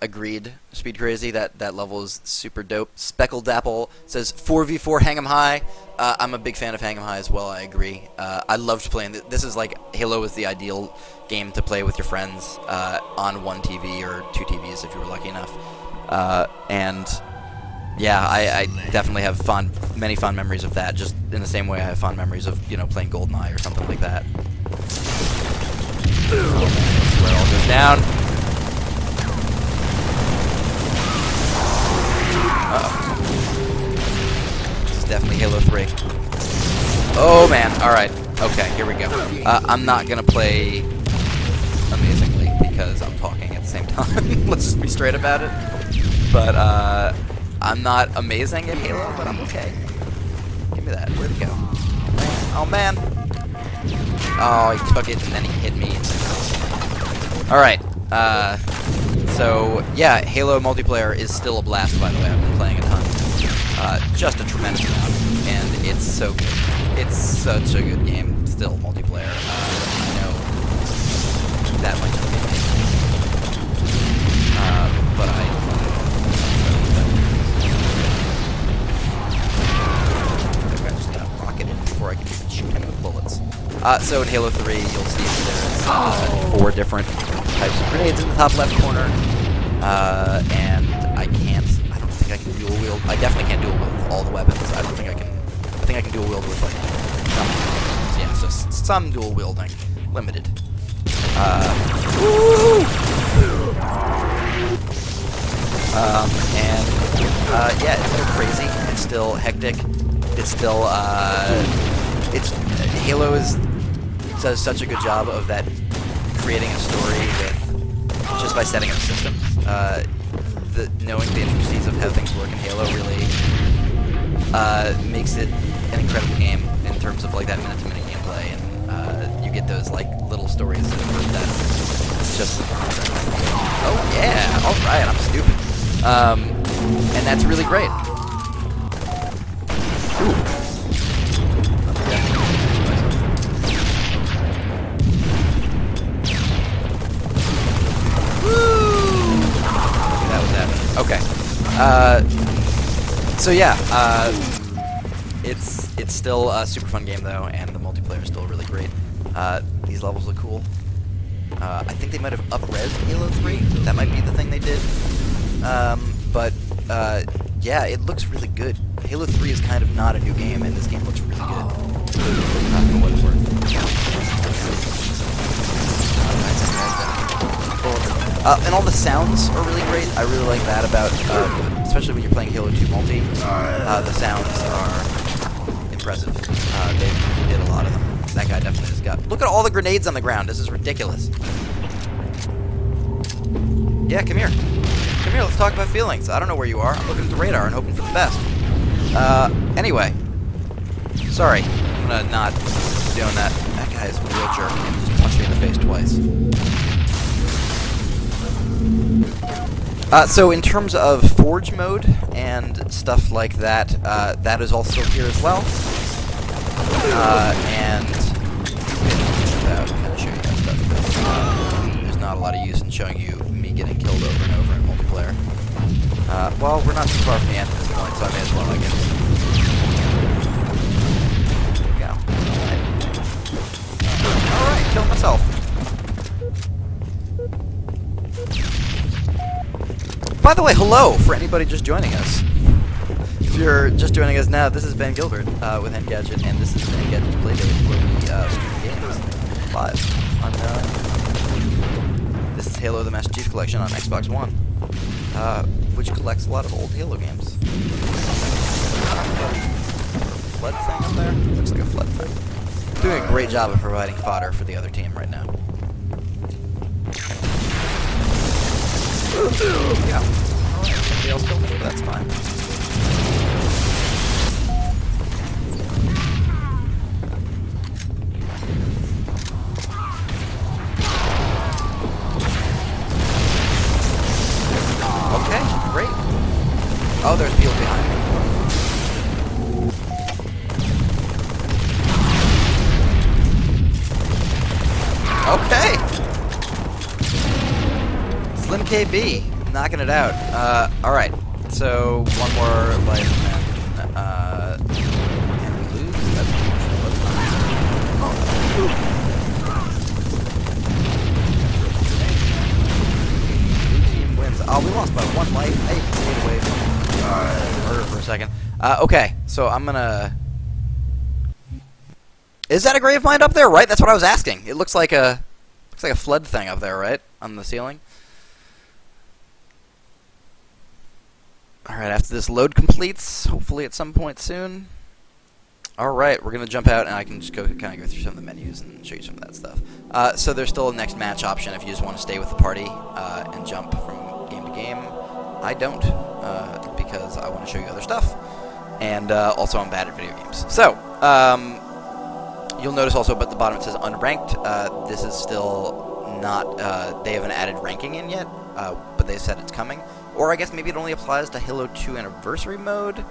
Agreed. Speed Crazy, that level is super dope. Speckled Apple says 4v4 Hang 'em High. I'm a big fan of Hang 'em High as well, I agree. I loved playing this. Is like, Halo is the ideal game to play with your friends on one TV or two TVs if you were lucky enough. And yeah, I definitely have many fond memories of that, just in the same way I have fond memories of, you know, playing GoldenEye or something like that. Where it all goes down. Uh-oh. This is definitely Halo 3. Oh, man. Alright. Okay, here we go. I'm not gonna play amazingly because I'm talking at the same time. Let's just be straight about it. But, I'm not amazing at Halo, but I'm okay. Give me that. Where'd it go? Oh, man. Oh, he took it and then he hit me. Alright. So, yeah, Halo multiplayer is still a blast, by the way. I've been playing a ton. Just a tremendous amount. And it's so good. It's such a good game, still, multiplayer. I know that much of the game. But I just gotta rocket it before I can even shoot him with bullets. So in Halo 3, you'll see there's 4 different types of grenades in the top left corner, and I don't think I can dual wield. I definitely can't dual wield with all the weapons. I think I can dual wield with, like, some weapons. Yeah, so some dual wielding, limited. Yeah, it's still crazy. It's still hectic. It's still, Halo does such a good job of that, creating a story with, just by setting up systems. Knowing the intricacies of how things work in Halo really makes it an incredible game in terms of, like, that minute-to-minute play, and you get those like little stories that just oh yeah, all right, I'm stupid, and that's really great. Ooh. Woo! That was happening. Okay. So yeah, it's still a super fun game though, and the multiplayer is still really great. These levels look cool. I think they might have up-resed Halo 3. That might be the thing they did. But yeah, it looks really good. Halo 3 is kind of not a new game, and this game looks really good. For what it's worth. And all the sounds are really great. I really like that about, especially when you're playing Halo 2 multi. The sounds are impressive. They did a lot of them. That guy definitely has got... Look at all the grenades on the ground. This is ridiculous. Yeah, come here. Come here, let's talk about feelings. I don't know where you are. I'm looking at the radar and hoping for the best. Anyway. Sorry. I'm gonna not keep doing that. That guy is a real jerk. He just punched me in the face twice. So in terms of Forge mode and stuff like that, that is also here as well. And I'm gonna show you that stuff. There's not a lot of use in showing you me getting killed over and over in multiplayer. Well, we're not too far from the end at this point, so I may as well, I guess. There we go. Alright, kill myself. By the way, hello for anybody just joining us. If you're just joining us now, this is Ben Gilbert with Engadget, and this is Engadget's Playdate, where we stream games live on. This is Halo: The Master Chief Collection on Xbox One, which collects a lot of old Halo games. Flood thing up there? Looks like a flood thing. Doing a great job of providing fodder for the other team right now. Yeah. Alright, somebody else killed me, but that's fine. Okay, great. Oh, there's people behind me. Okay! Slim KB, knocking it out. Alright, so one more life, and can we lose? That's blue team wins. Oh, we lost by one life. Hey, stayed away from murder for a second. Okay, so I'm gonna... Is that a grave mine up there? Right, that's what I was asking. It looks like a flood thing up there, right, on the ceiling. Alright, after this load completes, hopefully at some point soon. Alright, we're going to jump out, and I can just kind of go through some of the menus and show you some of that stuff. So there's still a next match option if you just want to stay with the party and jump from game to game. I don't, because I want to show you other stuff. And also I'm bad at video games. So, you'll notice also at the bottom it says unranked. This is still not, they haven't added ranking in yet, but they said it's coming. Or I guess maybe it only applies to Halo 2 Anniversary mode.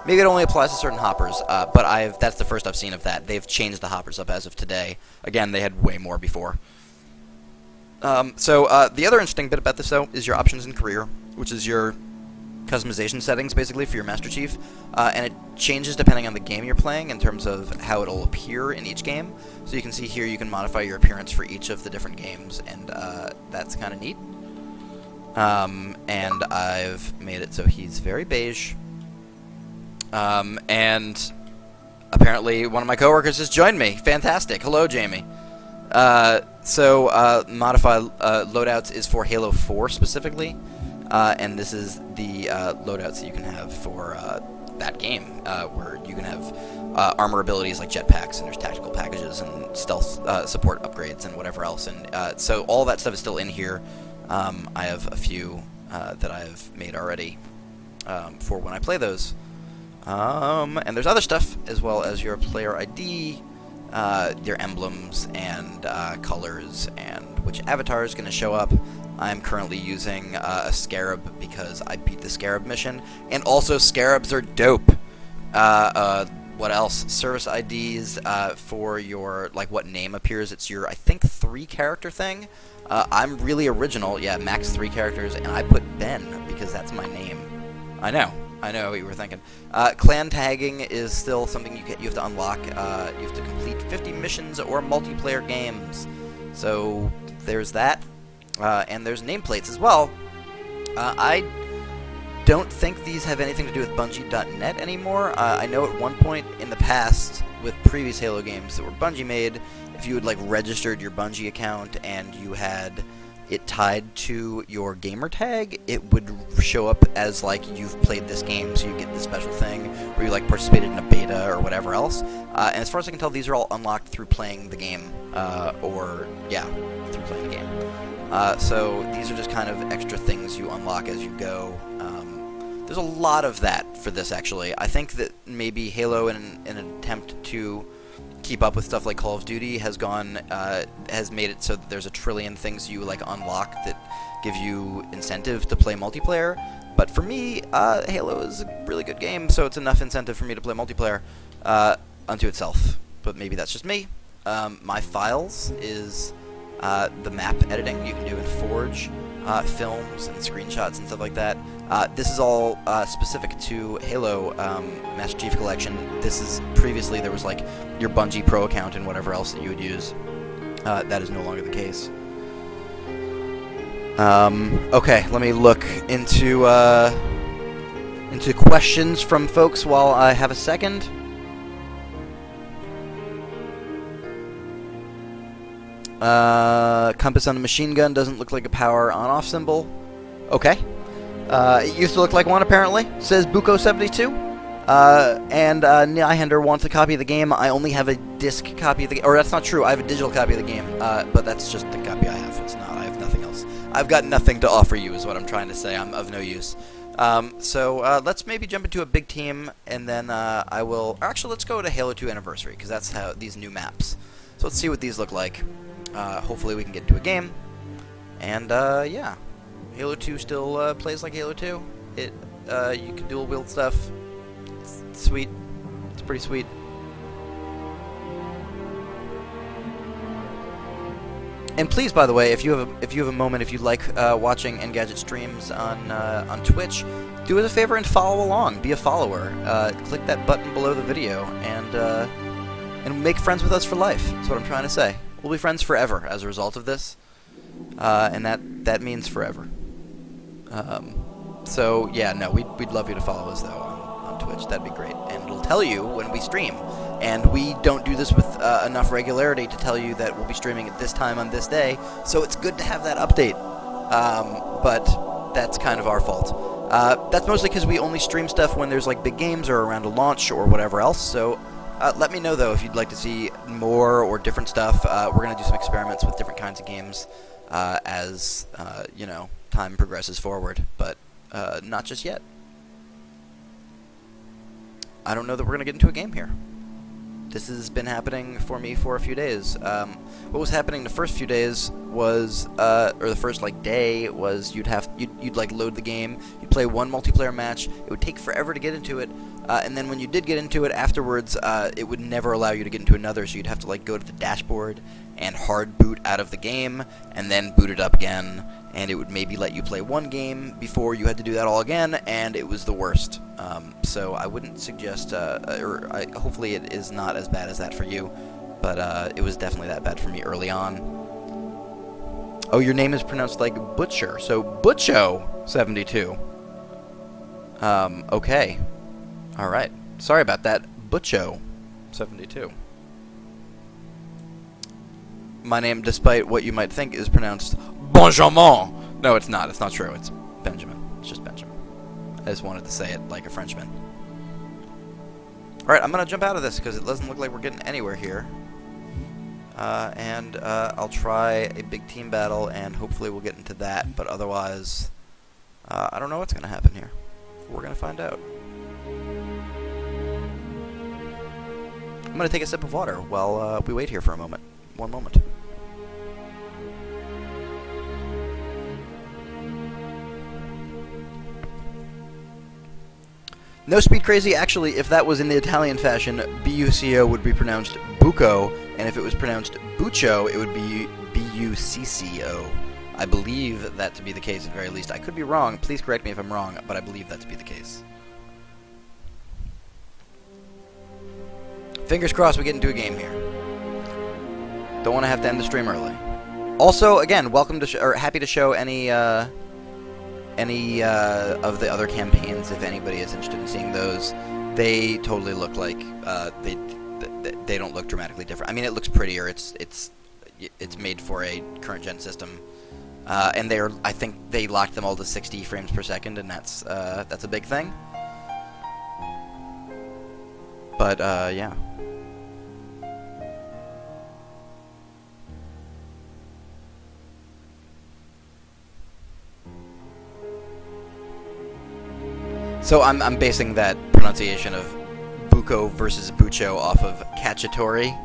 Maybe it only applies to certain hoppers, but that's the first I've seen of that. They've changed the hoppers up as of today. Again, they had way more before. So the other interesting bit about this, though, is your options in career, which is your customization settings, basically, for your Master Chief. And it changes depending on the game you're playing in terms of how it'll appear in each game. So you can see here you can modify your appearance for each of the different games, and that's kind of neat. And I've made it so he's very beige. And apparently one of my coworkers has joined me. Fantastic. Hello, Jamie. So modify loadouts is for Halo 4 specifically. And this is the loadouts that you can have for that game, where you can have armor abilities like jetpacks, and there's tactical packages and stealth support upgrades and whatever else. And so all that stuff is still in here. I have a few that I've made already for when I play those. And there's other stuff, as well as your player ID, their emblems and colors and which avatar is going to show up. I'm currently using a Scarab because I beat the Scarab mission, and also Scarabs are dope. What else? Service IDs for your, like, what name appears. It's your, I think, 3-character thing. I'm really original. Yeah, max 3 characters, and I put Ben because that's my name. I know what you were thinking. Clan tagging is still something you have to unlock. You have to complete 50 missions or multiplayer games. So there's that. And there's nameplates as well. I don't think these have anything to do with Bungie.net anymore. I know at one point in the past, with previous Halo games that were Bungie made, if you had like registered your Bungie account and you had it tied to your gamer tag, it would show up as like you've played this game, so you get this special thing, or you like participated in a beta or whatever else. And as far as I can tell, these are all unlocked through playing the game, through playing the game. So these are just kind of extra things you unlock as you go. There's a lot of that for this, actually. I think that maybe Halo, in an attempt to keep up with stuff like Call of Duty, has made it so that there's a trillion things you like unlock that give you incentive to play multiplayer. But for me, Halo is a really good game, so it's enough incentive for me to play multiplayer unto itself. But maybe that's just me. My files is the map editing you can do in Forge, films and screenshots and stuff like that. This is all specific to Halo Master Chief Collection. This is previously there was like your Bungie Pro account and whatever else that you would use. That is no longer the case. Okay, let me look into questions from folks while I have a second. Compass on the machine gun doesn't look like a power on-off symbol. Okay. It used to look like one, apparently, says Buko72. And Nyhander wants a copy of the game. I only have a disc copy of the game. Or that's not true. I have a digital copy of the game. But that's just the copy I have. It's not. I have nothing else. I've got nothing to offer you, is what I'm trying to say. I'm of no use. So let's maybe jump into a big team, and then I will... Actually, let's go to Halo 2 Anniversary, because that's how these new maps. So let's see what these look like. Hopefully we can get into a game. And, yeah. Halo 2 still plays like Halo 2. You can dual wield stuff. It's sweet. It's pretty sweet. And please, by the way, if you have a moment, if you like watching Engadget streams on Twitch, do us a favor and follow along. Be a follower. Click that button below the video and make friends with us for life. That's what I'm trying to say. We'll be friends forever as a result of this, and that means forever. So yeah, no, we'd love you to follow us though on Twitch. That'd be great, and it'll tell you when we stream. And we don't do this with enough regularity to tell you that we'll be streaming at this time on this day. So it's good to have that update. But that's kind of our fault. That's mostly because we only stream stuff when there's like big games or around a launch or whatever else. So let me know though if you'd like to see more or different stuff. We're gonna do some experiments with different kinds of games as you know, time progresses forward, but not just yet. I don't know that we're gonna get into a game here. This has been happening for me for a few days. What was happening the first few days was, or the first like day was, you'd like load the game, you'd play one multiplayer match, it would take forever to get into it, and then when you did get into it afterwards, it would never allow you to get into another, so you'd have to like go to the dashboard and hard boot out of the game, and then boot it up again, and it would maybe let you play one game before you had to do that all again, and it was the worst. So I wouldn't suggest, hopefully it is not as bad as that for you, but it was definitely that bad for me early on. Oh, your name is pronounced like Butcher, so Butcho72. Okay. Alright. Sorry about that, Butcho72. My name, despite what you might think, is pronounced Benjamin. No, it's not. It's not true. It's Benjamin. It's just Benjamin. I just wanted to say it like a Frenchman. Alright, I'm going to jump out of this because it doesn't look like we're getting anywhere here. And I'll try a big team battle, and hopefully we'll get into that. But otherwise, I don't know what's going to happen here. We're going to find out. I'm going to take a sip of water while we wait here for a moment. One moment. No Speed Crazy, actually, if that was in the Italian fashion, B-U-C-O would be pronounced buco, and if it was pronounced buccio, it would be B-U-C-C-O. I believe that to be the case at very least. I could be wrong, please correct me if I'm wrong, but I believe that to be the case. Fingers crossed we get into a game here. Don't want to have to end the stream early. Also, again, welcome to or happy to show any of the other campaigns if anybody is interested in seeing those. They totally look like they don't look dramatically different. I mean, it looks prettier. It's made for a current gen system, and I think they locked them all to 60 frames per second, and that's a big thing. But yeah. So I'm basing that pronunciation of buco versus buccio off of cacciatore,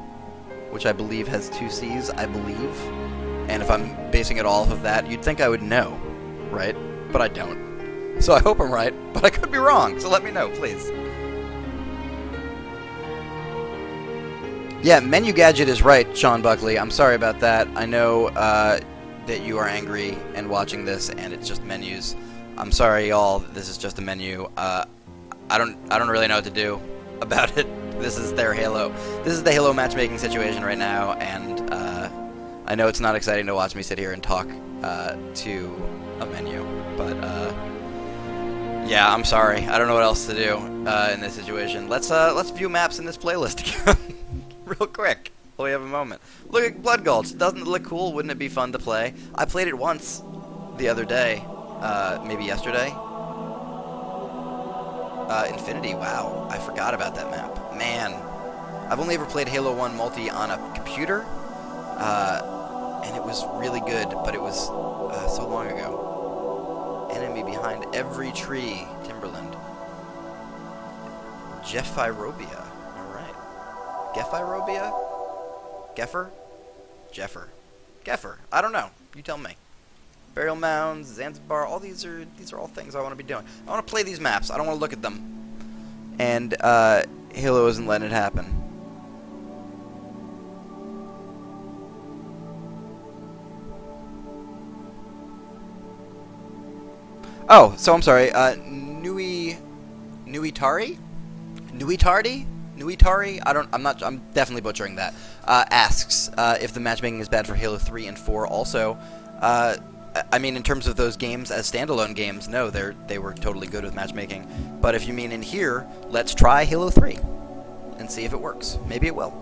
which I believe has 2 C's, I believe. And if I'm basing it all off of that, you'd think I would know, right? But I don't. So I hope I'm right, but I could be wrong, so let me know, please. Yeah, Menu Gadget is right, Sean Buckley. I'm sorry about that. I know that you are angry and watching this, and it's just menus. I'm sorry, y'all. This is just a menu. I don't really know what to do about it. This is their Halo. This is the Halo matchmaking situation right now, and I know it's not exciting to watch me sit here and talk to a menu, but yeah, I'm sorry. I don't know what else to do in this situation. Let's view maps in this playlist again, real quick. While we have a moment. Look at Blood Gulch. Doesn't it look cool? Wouldn't it be fun to play? I played it once the other day. Maybe yesterday. Infinity, wow. I forgot about that map. Man. I've only ever played Halo 1 multi on a computer, and it was really good, but it was so long ago. Enemy behind every tree, Timberland. Gephirobia. Alright. Gephirobia? Geffer? Jeffer. Geffer. I don't know. You tell me. Burial mounds, Zanzibar, all these are all things I want to be doing. I want to play these maps. I don't want to look at them. And Halo isn't letting it happen. Oh, so I'm sorry. Nuitari? I'm definitely butchering that. Asks if the matchmaking is bad for Halo 3 and 4 also. I mean, in terms of those games as standalone games, no, they were totally good with matchmaking. But if you mean in here, let's try Halo 3 and see if it works. Maybe it will.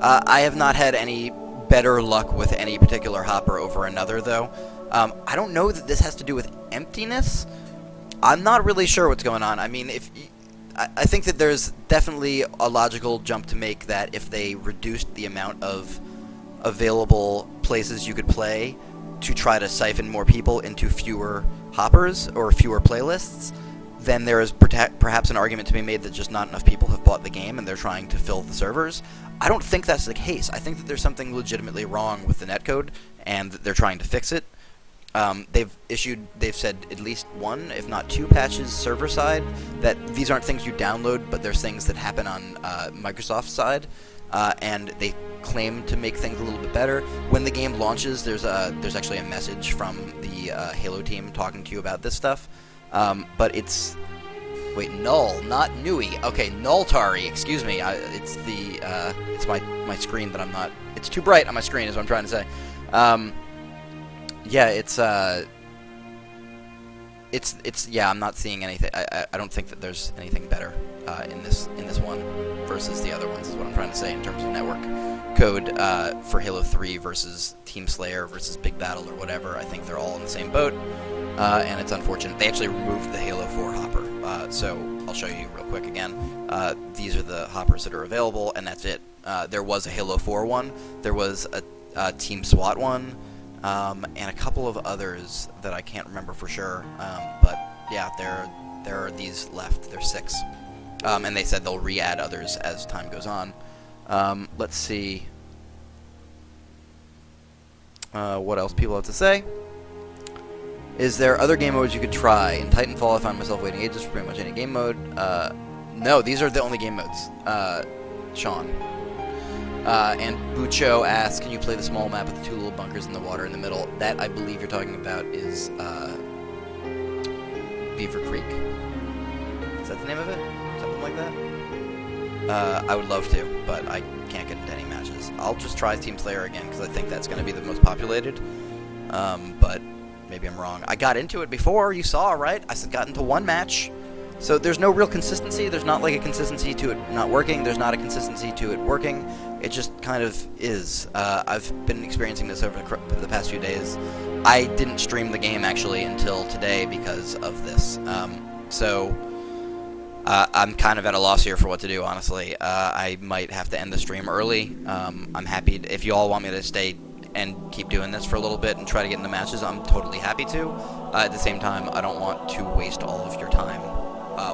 I have not had any better luck with any particular hopper over another, though. I don't know that this has to do with emptiness. I'm not really sure what's going on. I mean, I think that there's definitely a logical jump to make that if they reduced the amount of available places you could play to try to siphon more people into fewer hoppers or fewer playlists, then there is perhaps an argument to be made that just not enough people have bought the game and they're trying to fill the servers. I don't think that's the case. I think that there's something legitimately wrong with the netcode and that they're trying to fix it. They've said at least 1, if not 2 patches server side, that these aren't things you download, but there's things that happen on Microsoft's side, and they claim to make things a little bit better. When the game launches, there's actually a message from the Halo team talking to you about this stuff, but it's... Wait, Null, not Nui. Okay, Nulltari, excuse me. It's my screen that I'm not... It's too bright on my screen is what I'm trying to say. Yeah, yeah, I'm not seeing anything. I don't think that there's anything better in this one versus the other ones, is what I'm trying to say in terms of network code for Halo 3 versus Team Slayer versus Big Battle or whatever. I think they're all in the same boat, and it's unfortunate. They actually removed the Halo 4 hopper, so I'll show you real quick again. These are the hoppers that are available, and that's it. There was a Halo 4 one, there was a Team SWAT one, and a couple of others that I can't remember for sure, but yeah, there are these left. There's 6, and they said they'll re-add others as time goes on. Let's see what else people have to say. Is there other game modes you could try? In Titanfall, I found myself waiting ages for pretty much any game mode. No, these are the only game modes, Sean. And Bucho asks, can you play the small map with the 2 little bunkers in the water in the middle? That, I believe you're talking about, is Beaver Creek. Is that the name of it? Something like that? I would love to, but I can't get into any matches. I'll just try Team Slayer again, because I think that's going to be the most populated. But maybe I'm wrong. I got into it before, you saw, right? I got into 1 match. So there's no real consistency. There's not like a consistency to it not working. There's not a consistency to it working. It just kind of is. I've been experiencing this over the past few days. I didn't stream the game, actually, until today because of this. I'm kind of at a loss here for what to do, honestly. I might have to end the stream early. I'm happy if you all want me to stay and keep doing this for a little bit and try to get into matches. I'm totally happy to. At the same time, I don't want to waste all of your time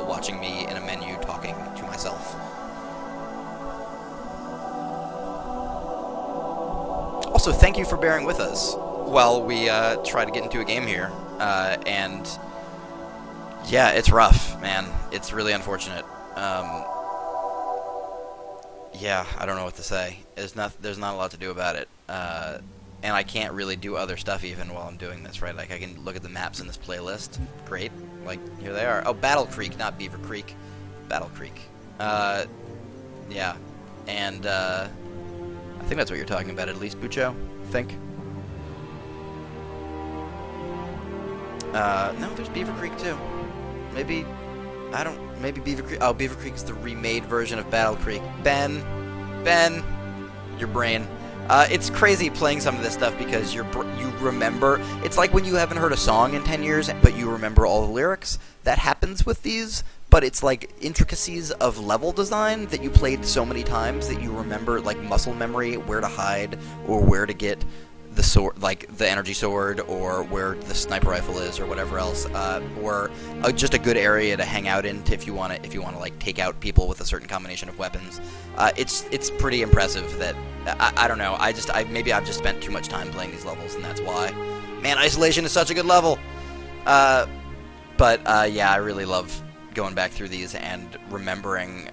watching me in a menu talking to myself. Also, thank you for bearing with us while we try to get into a game here. And yeah, it's rough, man. It's really unfortunate. Yeah, I don't know what to say. There's not a lot to do about it. And I can't really do other stuff even while I'm doing this, right? Like, I can look at the maps in this playlist. Great. Like, here they are. Oh, Battle Creek, not Beaver Creek. Battle Creek. Yeah. And, I think that's what you're talking about, at least, Bucho. I think. No, there's Beaver Creek, too. Maybe, maybe Beaver Creek. Oh, Beaver Creek's the remade version of Battle Creek. Ben, your brain. It's crazy playing some of this stuff because you remember. It's like when you haven't heard a song in 10 years, but you remember all the lyrics. That happens with these, but it's like intricacies of level design that you played so many times that you remember, like muscle memory, where to hide or where to get the sword, like the energy sword, or where the sniper rifle is, or whatever else, or just a good area to hang out in if you want to like take out people with a certain combination of weapons. It's pretty impressive that I don't know. Maybe I've just spent too much time playing these levels, and that's why. Man, Isolation is such a good level. Yeah, I really love going back through these and remembering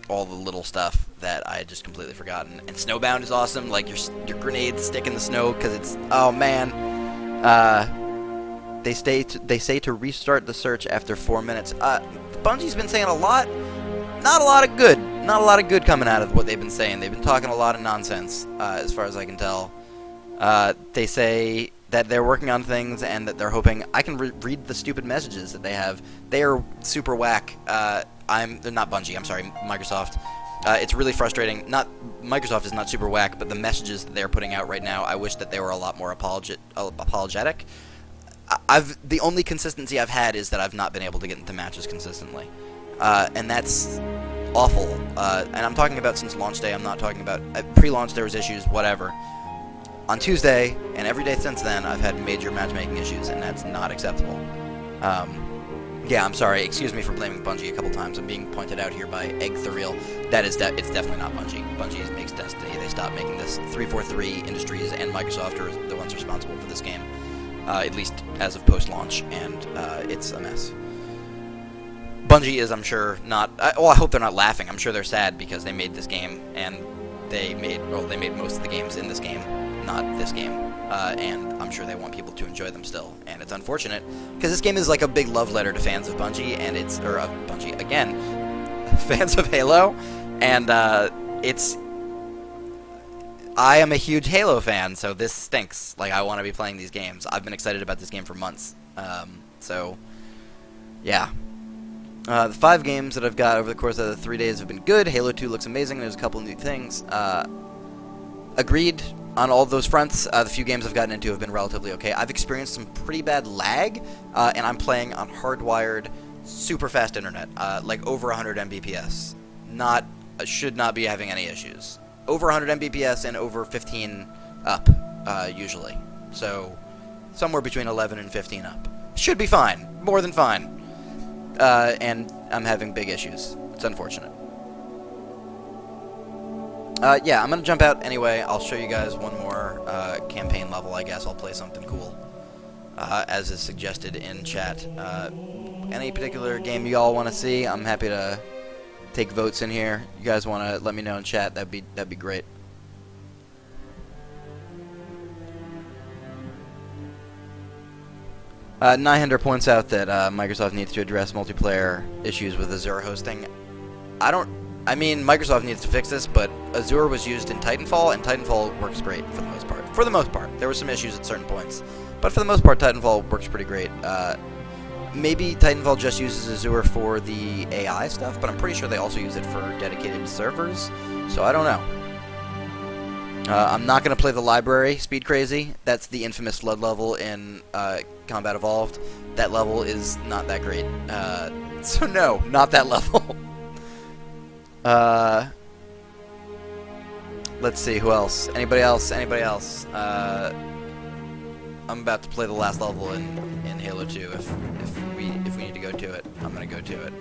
all the little stuff that I had just completely forgotten. And Snowbound is awesome. Like, your grenades stick in the snow because it's... Oh, man. They say to restart the search after 4 minutes. Bungie's been saying a lot. Not a lot of good. Not a lot of good coming out of what they've been saying. They've been talking a lot of nonsense, as far as I can tell. They say that they're working on things and that they're hoping... I can read the stupid messages that they have. They are super whack. They're not Bungie, I'm sorry, Microsoft. It's really frustrating. Microsoft is not super whack, but the messages that they're putting out right now, I wish that they were a lot more apologetic. The only consistency I've had is that I've not been able to get into matches consistently. And that's awful. And I'm talking about since launch day. I'm not talking about pre-launch. There was issues, whatever. On Tuesday and every day since then, I've had major matchmaking issues, and that's not acceptable. Yeah, I'm sorry. Excuse me for blaming Bungie a couple times. I'm being pointed out here by Egg Thuriel. It's definitely not Bungie. Bungie makes Destiny. They stopped making this. 343 Industries and Microsoft are the ones responsible for this game, at least as of post-launch, and it's a mess. Bungie is, I'm sure, not... well, I hope they're not laughing. I'm sure they're sad because they made this game, and they made most of the games in this game, not this game. And I'm sure they want people to enjoy them still, and it's unfortunate because this game is like a big love letter to fans of Bungie, and Bungie again, fans of Halo, and I am a huge Halo fan, so this stinks. Like, I want to be playing these games. I've been excited about this game for months, so yeah. The 5 games that I've got over the course of the 3 days have been good. Halo 2 looks amazing. There's a couple new things. Agreed on all of those fronts. The few games I've gotten into have been relatively okay. I've experienced some pretty bad lag, and I'm playing on hardwired, super fast internet, like over 100 Mbps. Should not be having any issues. Over 100 Mbps and over 15 up, usually. So, somewhere between 11 and 15 up. Should be fine. More than fine. And I'm having big issues. It's unfortunate. Yeah, I'm gonna jump out anyway. I'll show you guys one more campaign level. I guess I'll play something cool, as is suggested in chat. Any particular game you all want to see? I'm happy to take votes in here. You guys want to let me know in chat? That'd be great. Nyhinder points out that Microsoft needs to address multiplayer issues with Azure hosting. I mean, Microsoft needs to fix this, but Azure was used in Titanfall, and Titanfall works great for the most part. For the most part. There were some issues at certain points, but for the most part, Titanfall works pretty great. Maybe Titanfall just uses Azure for the AI stuff, but I'm pretty sure they also use it for dedicated servers, so I don't know. I'm not going to play the library, Speed Crazy. That's the infamous flood level in Combat Evolved. That level is not that great. So no, not that level. Let's see, who else? Anybody else? Anybody else? I'm about to play the last level in Halo 2. If we need to go to it, I'm gonna go to it.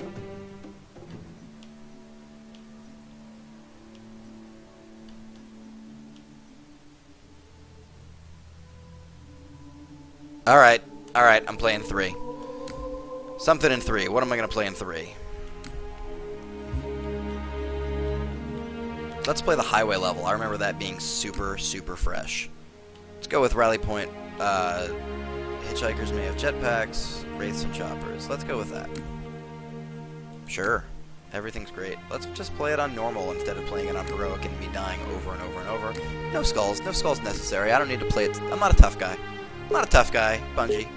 Alright, I'm playing 3. Something in 3. What am I gonna play in 3? Let's play the highway level. I remember that being super, super fresh. Let's go with Rally Point. Hitchhikers may have jetpacks, wraiths and choppers. Let's go with that. Sure. Everything's great. Let's just play it on normal instead of playing it on heroic and me dying over and over and over. No skulls. No skulls necessary. I don't need to play it. I'm not a tough guy. I'm not a tough guy. Bungie.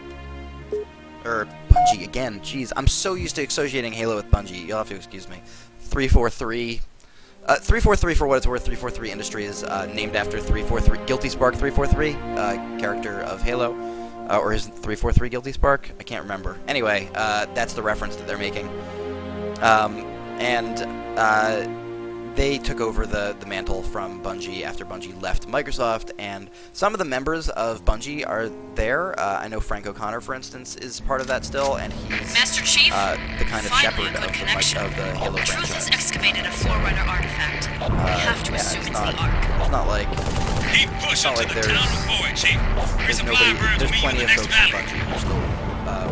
Bungie again. Jeez, I'm so used to associating Halo with Bungie. You'll have to excuse me. 343. 343, for what it's worth, 343 Industries, named after 343 Guilty Spark 343, character of Halo, or his 343 Guilty Spark. I can't remember. Anyway, that's the reference that they're making. They took over the mantle from Bungie after Bungie left Microsoft, and some of the members of Bungie are there. I know Frank O'Connor, for instance, is part of that still, and he's Master Chief, the kind of shepherd of the Halo franchise. Truth has excavated a Forerunner artifact. We have to assume it's the Ark. It's not like Keep pushing to the town of Boy, Chief. there's plenty of folks in Bungie who are still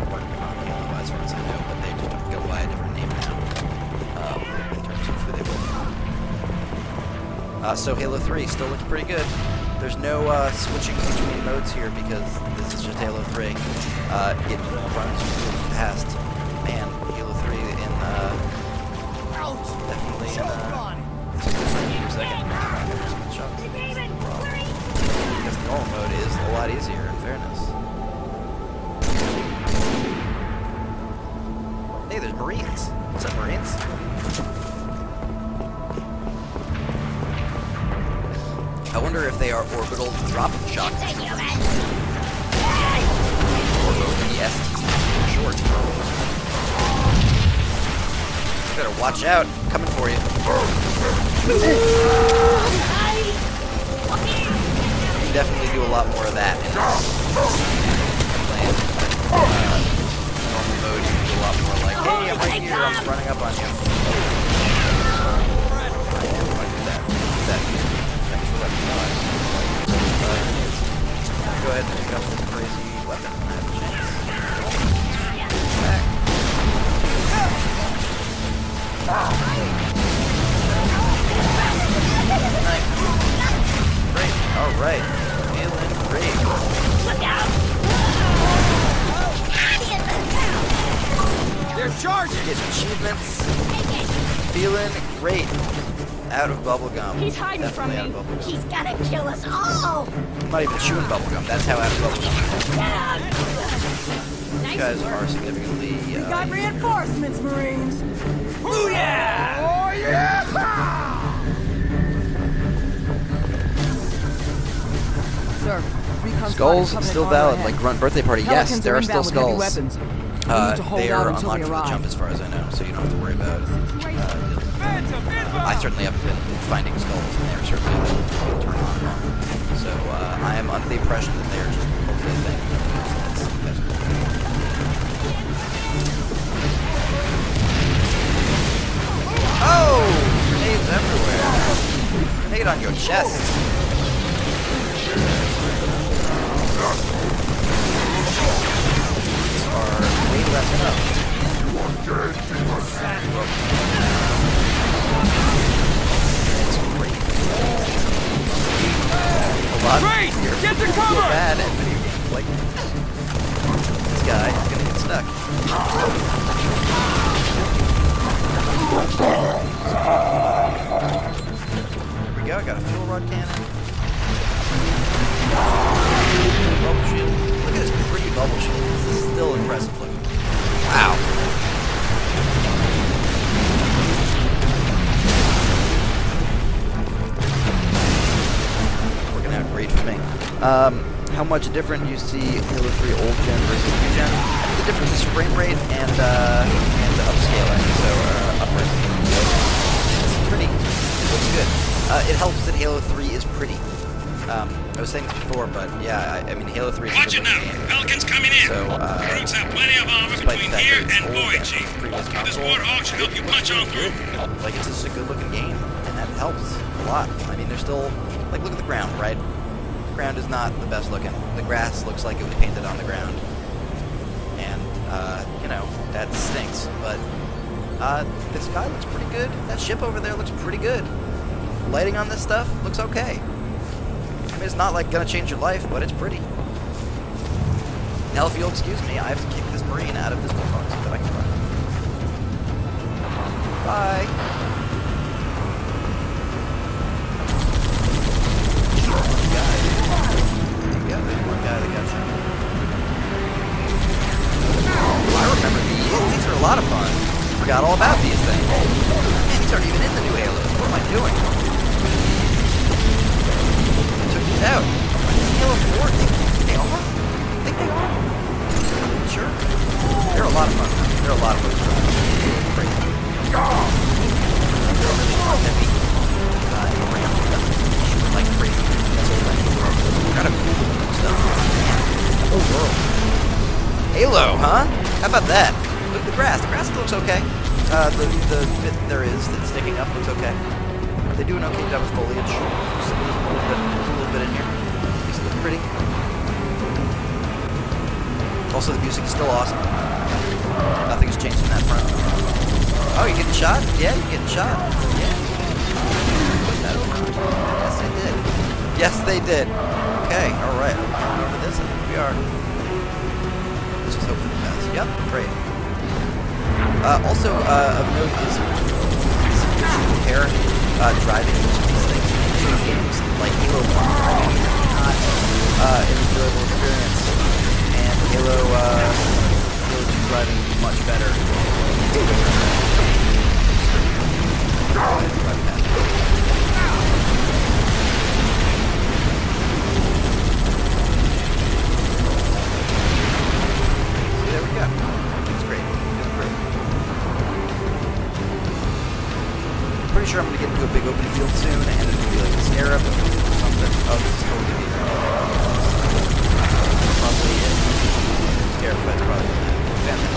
working on Halo, as far as I know, but they just go by a different name now in terms of who they work on. So Halo 3 still looks pretty good. There's no switching between modes here because this is just Halo 3. It runs really fast. Man, Halo 3 in definitely in 60 seconds. Because the normal mode is a lot easier, in fairness. Hey, there's Marines. What's up, Marines? I wonder if they are orbital drop shock troopers. Or ODST for short. You better watch out. I'm coming for you. You definitely do a lot more of that in normal mode. You do a lot more like, hey, I'm right here, I'm running up on you. Go ahead and pick up this crazy weapon when I have a chance. Back. Nice. Great. Alright. Feeling great. Look out! They're charging! Getting achievements. Feeling great. Out of bubblegum. He's hiding from me. He's gonna kill us all. I'm not even chewing bubblegum. That's how out of bubblegum. You guys are significantly. We got reinforcements, Marines. Oh yeah! Oh yeah! Sir, Skulls still valid, like Grunt Birthday Party. Yes, there are still skulls. They are unlocked for the jump, as far as I know, so you don't have to worry about it. I certainly haven't been finding skulls, and they're certainly being turned on. So I am under the impression that they are just hopefully a thing. That's Oh! Grenades everywhere. it on your chest. Are way less enough. It's great. A lot easier. Get to cover! Bad at video games like this guy is gonna get stuck. There we go. I got a fuel rod cannon. Bubble shield. Look at this pretty bubble shield. This is still impressive looking. Wow. Working out great for me. How much different you see Halo 3 old gen versus new gen? I think the difference is frame rate and upscaling. So uprising. It's pretty. It looks good. It helps that Halo 3 is pretty. I was saying this before, but yeah, I mean Halo 3 is Watch it now. Pelicans coming in. So, Recruits have plenty of armor between here and Void, Chief. This Warthog should help you punch on through. Like, it's just a good-looking game, and that helps a lot. I mean, there's still, like, look at the ground, right? The ground is not the best looking. The grass looks like it was painted on the ground. And, you know, that stinks. But, the sky looks pretty good. That ship over there looks pretty good. Lighting on this stuff looks okay. I mean, it's not, like, gonna change your life, but it's pretty. Now, if you'll excuse me, I have to kick this Marine out of this bullhorn so that I can run. Bye. Yeah, there's one guy that got shot. Oh, I remember these. These are a lot of fun. Forgot all about these things. Man, these aren't even in the new Halos. What am I doing? I took these out. Halo 4? They are? I think they are. Sure. They're a lot of fun. They're a lot of fun. Crazy. Heavy. Like crazy. Kind of cool stuff. The whole world. Halo, huh? How about that? Look at the grass. The grass looks okay. The bit there is that's sticking up looks okay. They do an okay job with foliage. Just a little bit in here. Makes it look pretty. Also, the music is still awesome. Nothing has changed in that front. Oh, you're getting shot? Yeah, you're getting shot. Yeah. Put that over. Yes, they did. Yes, they did. Okay, alright. Over this, and here we are. Let's just hope for the best. Yep, great. Also, of note is compare driving these things to games like Halo 1 driving is not an enjoyable experience. And Halo 2 driving is much better. So there we go. It's great. It's great. Pretty sure I'm going to get into a big open field soon, and it's going to be like a scarab or something. Oh, this is totally different. Probably it. Scarab fight's probably fantastic.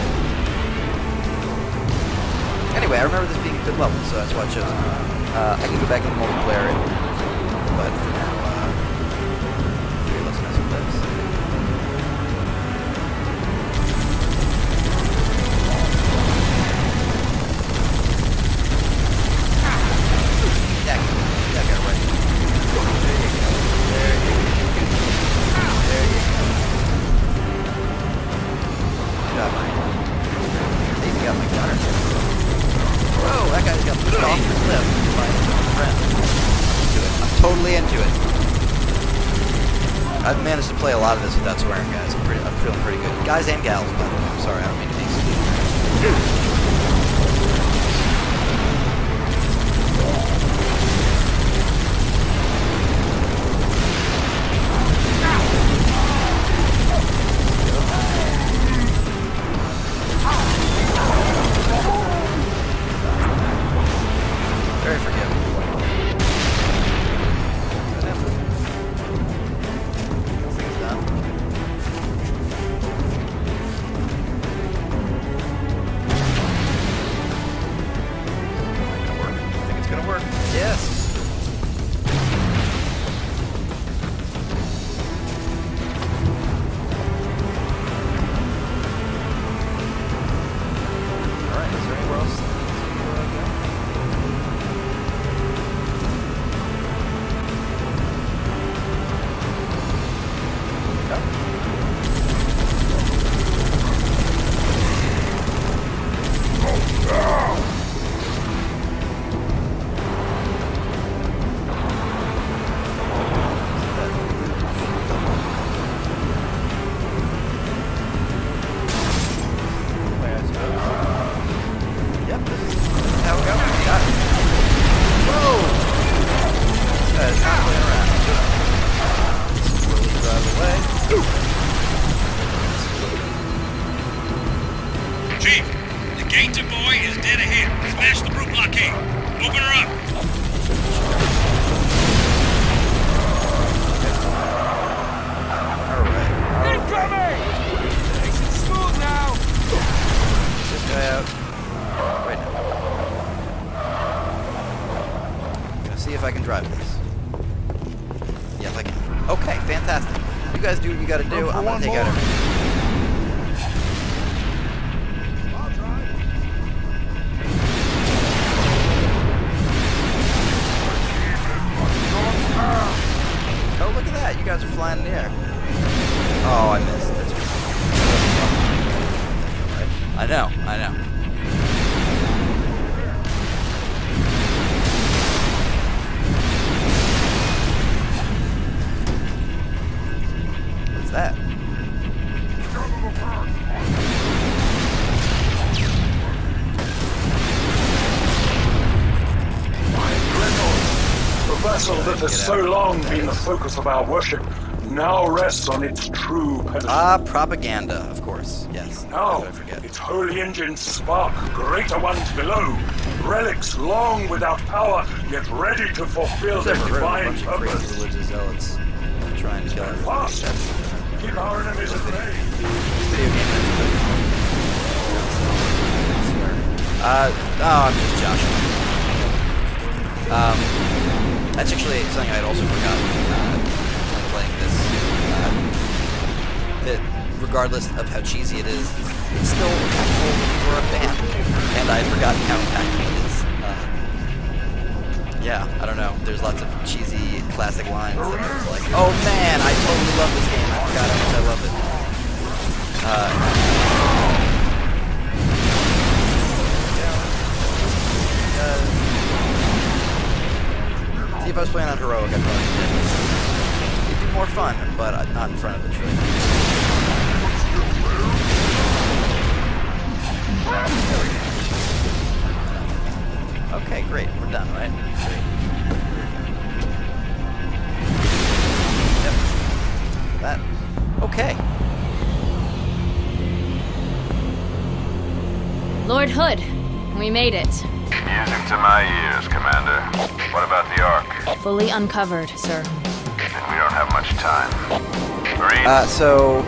Anyway, I remember this being a good level, so that's why I chose it. I can go back into multiplayer, but for now, okay, let's mess with this. That guy right. There you go. There you go. There you go. Good job, Mike. They got my gunner. Whoa, that guy's got pushed off the cliff by his own friend. I'm totally into it. I've managed to play a lot of this without swearing, guys. I'm feeling pretty good. Guys and gals, by the way. I'm sorry, I don't mean to be exclusive. Very forgiving. This thing's done. Chief, the gate to Boy is dead ahead. Smash the brute blockade. Open her up. Incoming! Nice and smooth now. This guy out right now. I'm gonna see if I can drive this. Yes, I can. Okay, fantastic. You guys do what you gotta do. I'm gonna take out everything. Oh, look at that. You guys are flying in the air. Oh, I missed. I know. What's that? The vessel that has so long been the focus of our worship now rests on its true pedestal. Ah, propaganda, of course. Yes. Now, its holy engines spark greater ones below. Relics long without power, yet ready to fulfill their divine purpose. Crazy religious zealots trying to kill everyone. Fast! Keep our enemies at bay. Video game. I'm just joshing. That's actually something I'd also forgotten when playing this. That regardless of how cheesy it is, it's still impactful for a fan. And I'd forgotten how impactful it is. Yeah, I don't know. There's lots of cheesy classic lines that I was like, oh man, I totally love this game. I forgot how much I love it. See, if I was playing on Heroic, I'd probably do this. It'd be more fun, but not in front of the tree. Okay, great. We're done, right? Great. Yep. That. Okay. Lord Hood, we made it. Music to my ears, Commander. What about the Ark? Fully uncovered, sir. Then we don't have much time. Marines? So...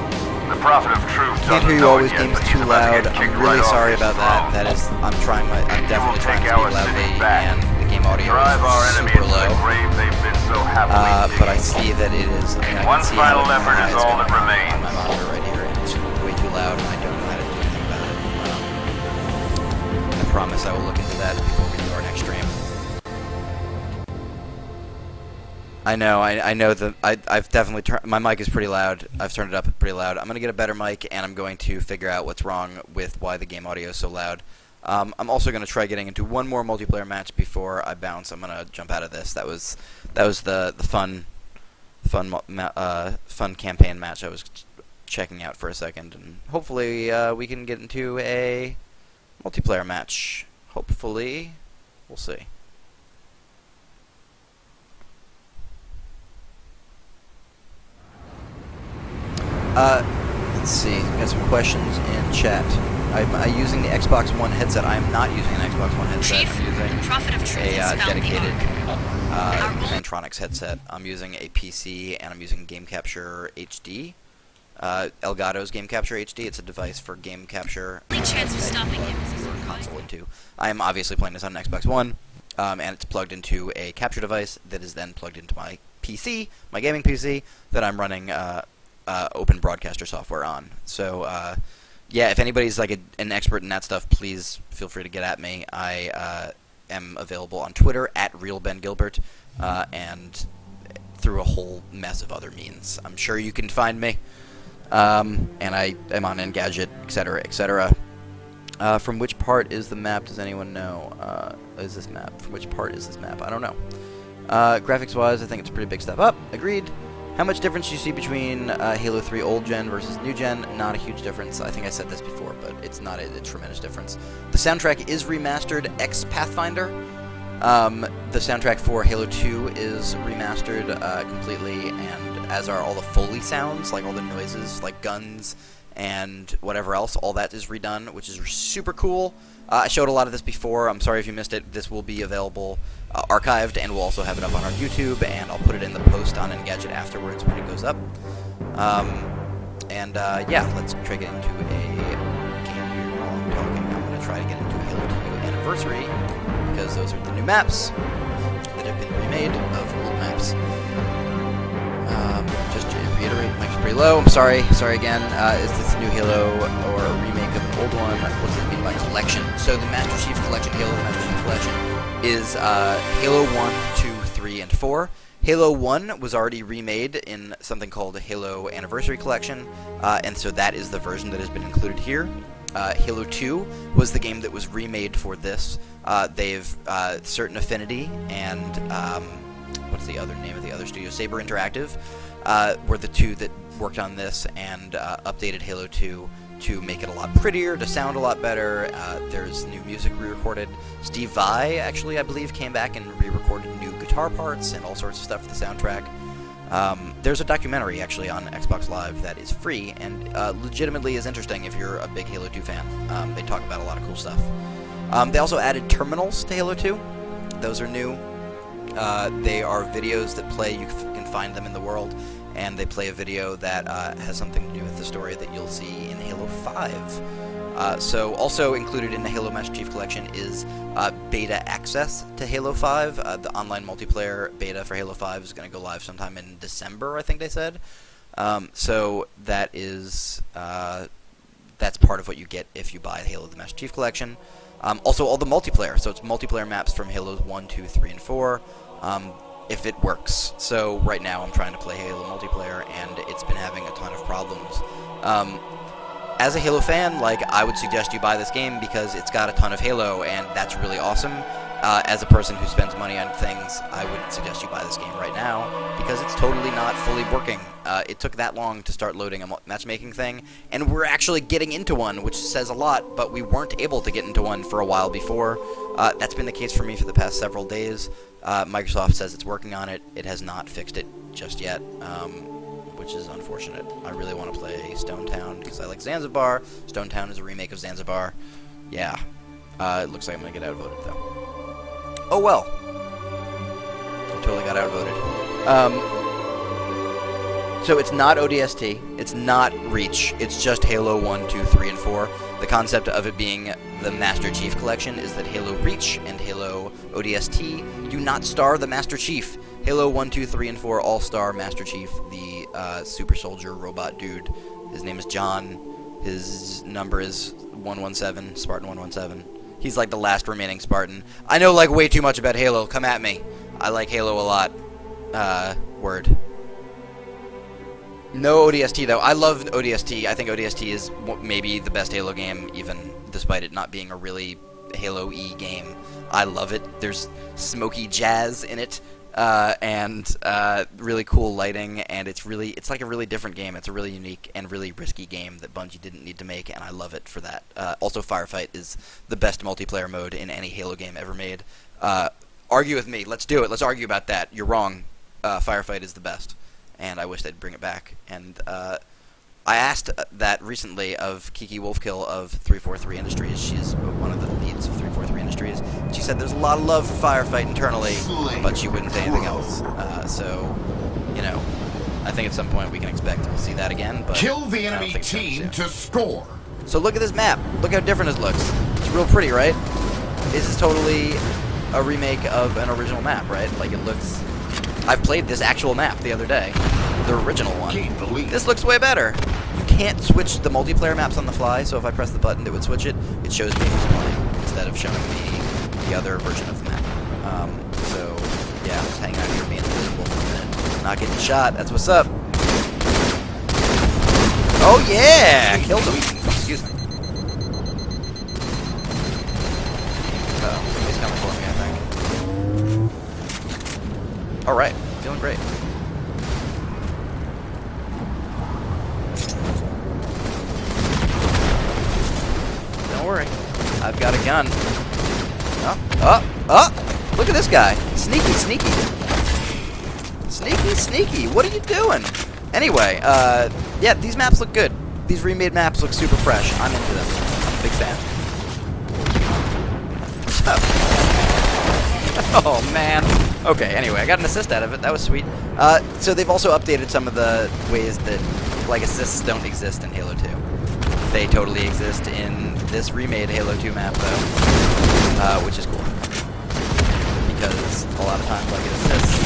The Prophet of Truth Can't hear you always, game's too loud. I'm really sorry about that. That is... I'm definitely trying to speak loudly, and the game audio is super low. But I see that it is... I mean, I can see how it's going on my monitor right here, and it's way too loud, and I don't know how to do anything about it. I promise I will look into that before we do our next stream. I know that I've definitely turned, my mic is pretty loud. I've turned it up pretty loud. I'm going to get a better mic, and I'm going to figure out what's wrong with why the game audio is so loud. I'm also going to try getting into one more multiplayer match before I bounce. I'm going to jump out of this. That was the fun campaign match I was checking out for a second, and hopefully we can get into a multiplayer match. Hopefully, we'll see. Let's see. We got some questions in chat. I'm using the Xbox One headset. I am not using an Xbox One headset. Chief, I'm using the Prophet of Truth a dedicated Mantronics headset. I'm using a PC, and I'm using Game Capture HD. Elgato's Game Capture HD. It's a device for game capture. Only chance of stopping him is your console into. I am obviously playing this on an Xbox One, and it's plugged into a capture device that is then plugged into my PC, my gaming PC, that I'm running Open Broadcaster software on. So, yeah, if anybody's like an expert in that stuff, please feel free to get at me. I am available on Twitter at RealBenGilbert, and through a whole mess of other means. I'm sure you can find me. And I am on Engadget, etc., etc. From which part is the map? Does anyone know? Is this map? From which part is this map? I don't know. Graphics-wise, I think it's a pretty big step up. Agreed. How much difference do you see between Halo 3 old gen versus new gen? Not a huge difference. I think I said this before, but it's not a tremendous difference. The soundtrack is remastered ex-Pathfinder, The soundtrack for Halo 2 is remastered completely, and as are all the Foley sounds, like all the noises, like guns and whatever else. All that is redone, which is super cool. I showed a lot of this before. I'm sorry if you missed it. This will be available archived, and we'll also have it up on our YouTube, and I'll put it in the post on Engadget afterwards when it goes up. Yeah, let's try to get into a game here while I'm talking. I'm going to try to get into Halo 2 Anniversary, because those are the new maps that have been remade of old maps. Just to reiterate, mic's pretty low. I'm sorry again. Is this a new Halo or a remake of an old one? What does it mean by collection? So the Master Chief Collection, Halo the Master Chief Collection, is Halo 1, 2, 3, and 4. Halo 1 was already remade in something called the Halo Anniversary Collection, and so that is the version that has been included here. Halo 2 was the game that was remade for this. They've Certain Affinity and what's the other name of the other studio? Saber Interactive were the two that worked on this and updated Halo 2 to make it a lot prettier, to sound a lot better. There's new music re-recorded. Steve Vai, actually, I believe, came back and re-recorded new guitar parts and all sorts of stuff for the soundtrack. There's a documentary, actually, on Xbox Live that is free and legitimately is interesting if you're a big Halo 2 fan. They talk about a lot of cool stuff. They also added terminals to Halo 2. Those are new. They are videos that play. You can find them in the world, and they play a video that has something to do with the story that you'll see in Halo 5. So also included in the Halo Master Chief Collection is beta access to Halo 5. The online multiplayer beta for Halo 5 is going to go live sometime in December, I think they said. So that is that's part of what you get if you buy Halo the Master Chief Collection. Also all the multiplayer. So it's multiplayer maps from Halos 1, 2, 3, and 4. If it works. So right now I'm trying to play Halo multiplayer, and it's been having a ton of problems. As a Halo fan, like, I would suggest you buy this game because it's got a ton of Halo, and that's really awesome. As a person who spends money on things, I would suggest you buy this game right now because it's totally not fully working. It took that long to start loading a matchmaking thing, and we're actually getting into one, which says a lot, but we weren't able to get into one for a while before. That's been the case for me for the past several days. Microsoft says it's working on it. It has not fixed it just yet, which is unfortunate. I really want to play Stone Town because I like Zanzibar. Stone Town is a remake of Zanzibar. Yeah. It looks like I'm going to get outvoted, though. Oh, well. I totally got outvoted. So it's not ODST. It's not Reach. It's just Halo 1, 2, 3, and 4. The concept of it being the Master Chief Collection is that Halo Reach and Halo ODST do not star the Master Chief. Halo 1, 2, 3, and 4 all star Master Chief, the super soldier robot dude. His name is John. His number is 117, Spartan 117. He's like the last remaining Spartan. I know like way too much about Halo. Come at me. I like Halo a lot. Word. No ODST, though. I love ODST. I think ODST is maybe the best Halo game, even despite it not being a really Halo-y game. I love it. There's smoky jazz in it, and really cool lighting, and it's like a really different game. It's a really unique and really risky game that Bungie didn't need to make, and I love it for that. Also, Firefight is the best multiplayer mode in any Halo game ever made. Argue with me. Let's do it. Let's argue about that. You're wrong. Firefight is the best. And I wish they'd bring it back. And I asked that recently of Kiki Wolfkill of 343 Industries. She's one of the leads of 343 Industries. She said there's a lot of love for Firefight internally, but she wouldn't say anything else. So, you know, I think at some point we can expect we'll see that again. But kill the enemy team to score. So look at this map. Look how different it looks. It's real pretty, right? This is totally a remake of an original map, right? Like it looks... I played this actual map the other day, the original one. This looks way better. You can't switch the multiplayer maps on the fly, so if I press the button that would switch it, it shows me who's playing instead of showing me the other version of the map. So, yeah, I'm just hanging out here being invisible for a minute. Not getting shot, that's what's up. Oh yeah! Killed him. Excuse me. Uh-oh, somebody's coming for me, I think. Alright, feeling great. Don't worry, I've got a gun. Oh, oh, oh! Look at this guy. Sneaky, sneaky. Sneaky, sneaky. What are you doing? Anyway, yeah, these maps look good. These remade maps look super fresh. I'm into them. I'm a big fan. What's up? Oh, man. Okay, anyway, I got an assist out of it. That was sweet. So they've also updated some of the ways that, like, assists don't exist in Halo 2. They totally exist in this remade Halo 2 map, though, which is cool. Because a lot of times I get assists,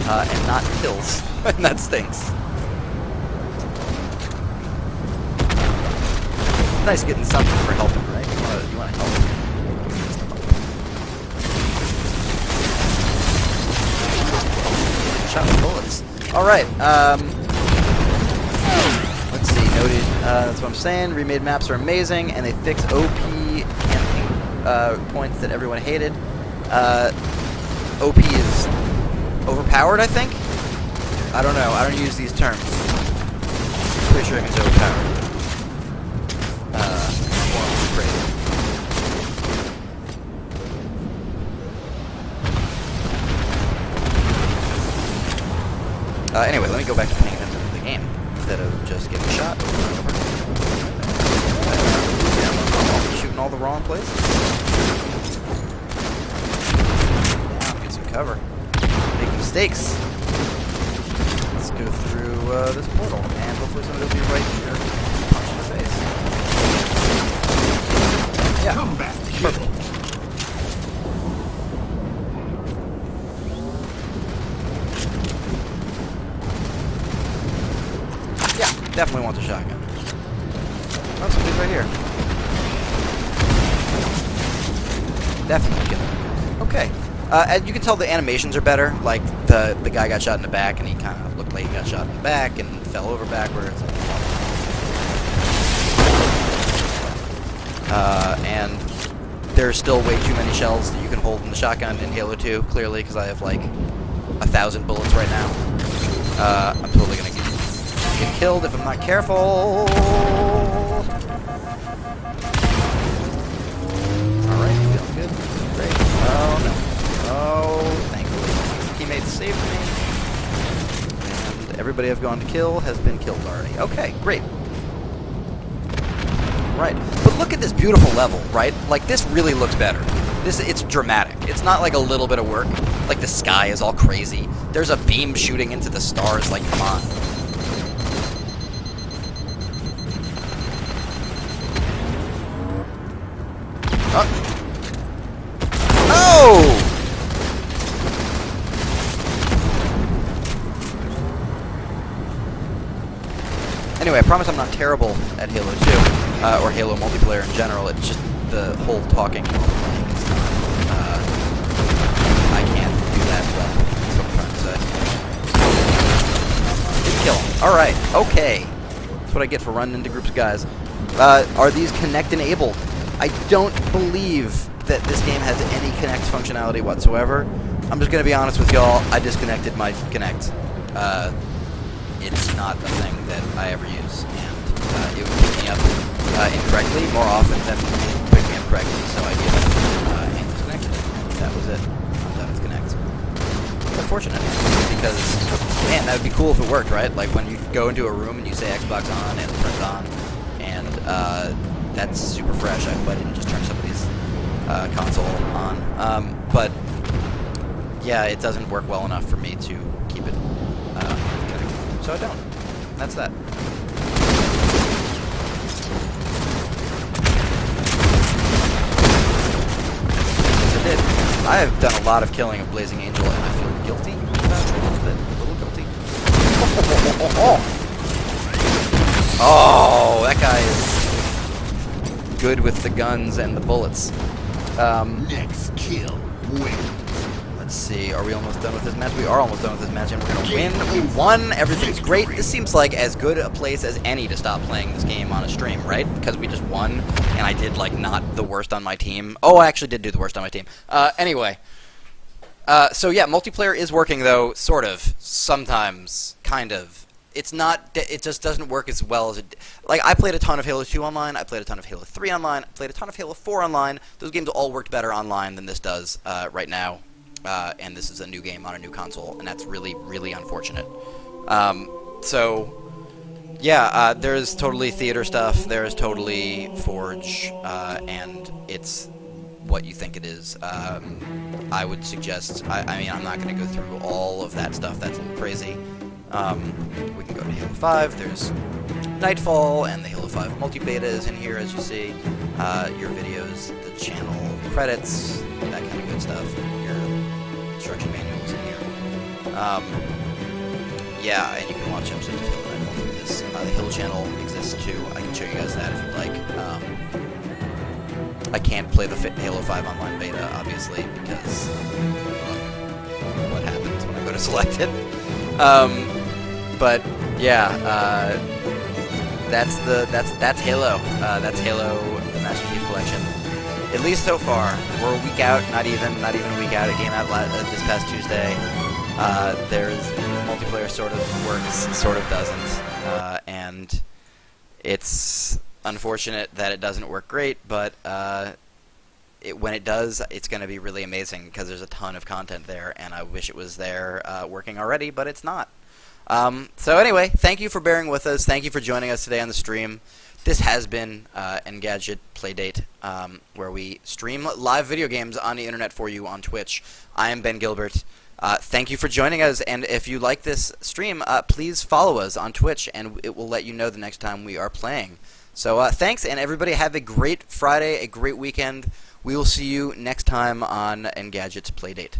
and not kills, and that stinks. Nice getting something for helping, right? You want to help. Shot with bullets. Alright, let's see, noted, that's what I'm saying. Remade maps are amazing, and they fix OP and points that everyone hated. OP is overpowered, I think? I don't know, I don't use these terms. Pretty sure it's overpowered. Anyway, let me go back to paying attention to the game instead of just getting shot over and over. Shooting all the wrong places. Now, get some cover. Make mistakes. Let's go through this portal, and hopefully somebody will be right here. Punch in the face. Yeah. Come back. Perfect. Definitely want the shotgun. Oh, somebody's right here. Definitely kill him. Okay. As you can tell, the animations are better. Like, the guy got shot in the back, and he kind of looked like he got shot in the back, and fell over backwards. And there's still way too many shells that you can hold in the shotgun in Halo 2, clearly, because I have, like, 1,000 bullets right now. I'm totally gonna get killed if I'm not careful. Alright, feeling good. Great. Oh no. Oh, thankfully. Teammates saved me. And everybody I've gone to kill has been killed already. Okay, great. Right. But look at this beautiful level, right? Like, this really looks better. It's dramatic. It's not like a little bit of work. Like, the sky is all crazy. There's a beam shooting into the stars, like, come on. No! Anyway, I promise I'm not terrible at Halo 2, or Halo multiplayer in general. It's just the whole talking while playing is not, I can't do that well. That's what I'm trying to say. Didn't kill him. Alright, okay. That's what I get for running into groups of guys. Are these Kinect enabled? I don't believe that this game has any Kinect functionality whatsoever. I'm just going to be honest with y'all, I disconnected my Kinect. It's not a thing that I ever use, and it would pick me up incorrectly more often than it would pick me up correctly, so I get it and disconnected it, and that was it. I'm done with Kinect. It's unfortunate, because, man, that would be cool if it worked, right? Like, when you go into a room and you say Xbox on, and it turns on, and that's super fresh. I hope I didn't just turn somebody's console on. But yeah, it doesn't work well enough for me to keep it connected. So I don't. That's that. Yes, I did. I have done a lot of killing of Blazing Angel, and I feel guilty about it a little bit. A little guilty. Oh, that guy is good with the guns and the bullets. Next kill wins. Let's see, are we almost done with this match? We are almost done with this match, and we're gonna win. We won, everything's great. This seems like as good a place as any to stop playing this game on a stream, right? Because we just won, and I did, like, not the worst on my team. Oh, I actually did do the worst on my team. Anyway. So yeah, multiplayer is working, though, sort of. Sometimes. Kind of. It's not, it just doesn't work as well as it, like, I played a ton of Halo 2 online, I played a ton of Halo 3 online, I played a ton of Halo 4 online. Those games all worked better online than this does right now. and this is a new game on a new console, and that's really, really unfortunate. So, yeah, there's totally theater stuff, there's totally Forge, and it's what you think it is. I would suggest, I mean, I'm not going to go through all of that stuff, that's a little crazy. We can go to Halo 5, there's Nightfall, and the Halo 5 multi-beta is in here, as you see. Your videos, the channel credits, that kind of good stuff. Your instruction manuals in here. Yeah, and you can watch episodes of Halo Nightfall through this. The Halo channel exists too. I can show you guys that if you'd like. I can't play the Halo 5 online beta, obviously, because of what happens when I go to select it. But yeah, that's Halo. That's Halo, the Master Chief Collection. At least so far, we're a week out. Not even a week out. It came out this past Tuesday. There's multiplayer sort of works, sort of doesn't, and it's unfortunate that it doesn't work great. But when it does, it's going to be really amazing because there's a ton of content there, and I wish it was there working already, but it's not. So anyway, thank you for bearing with us. Thank you for joining us today on the stream. This has been Engadget Playdate, where we stream live video games on the internet for you on Twitch. I am Ben Gilbert. Thank you for joining us, and if you like this stream, please follow us on Twitch, and it will let you know the next time we are playing. So thanks, and everybody have a great Friday, a great weekend. We will see you next time on Engadget's Playdate.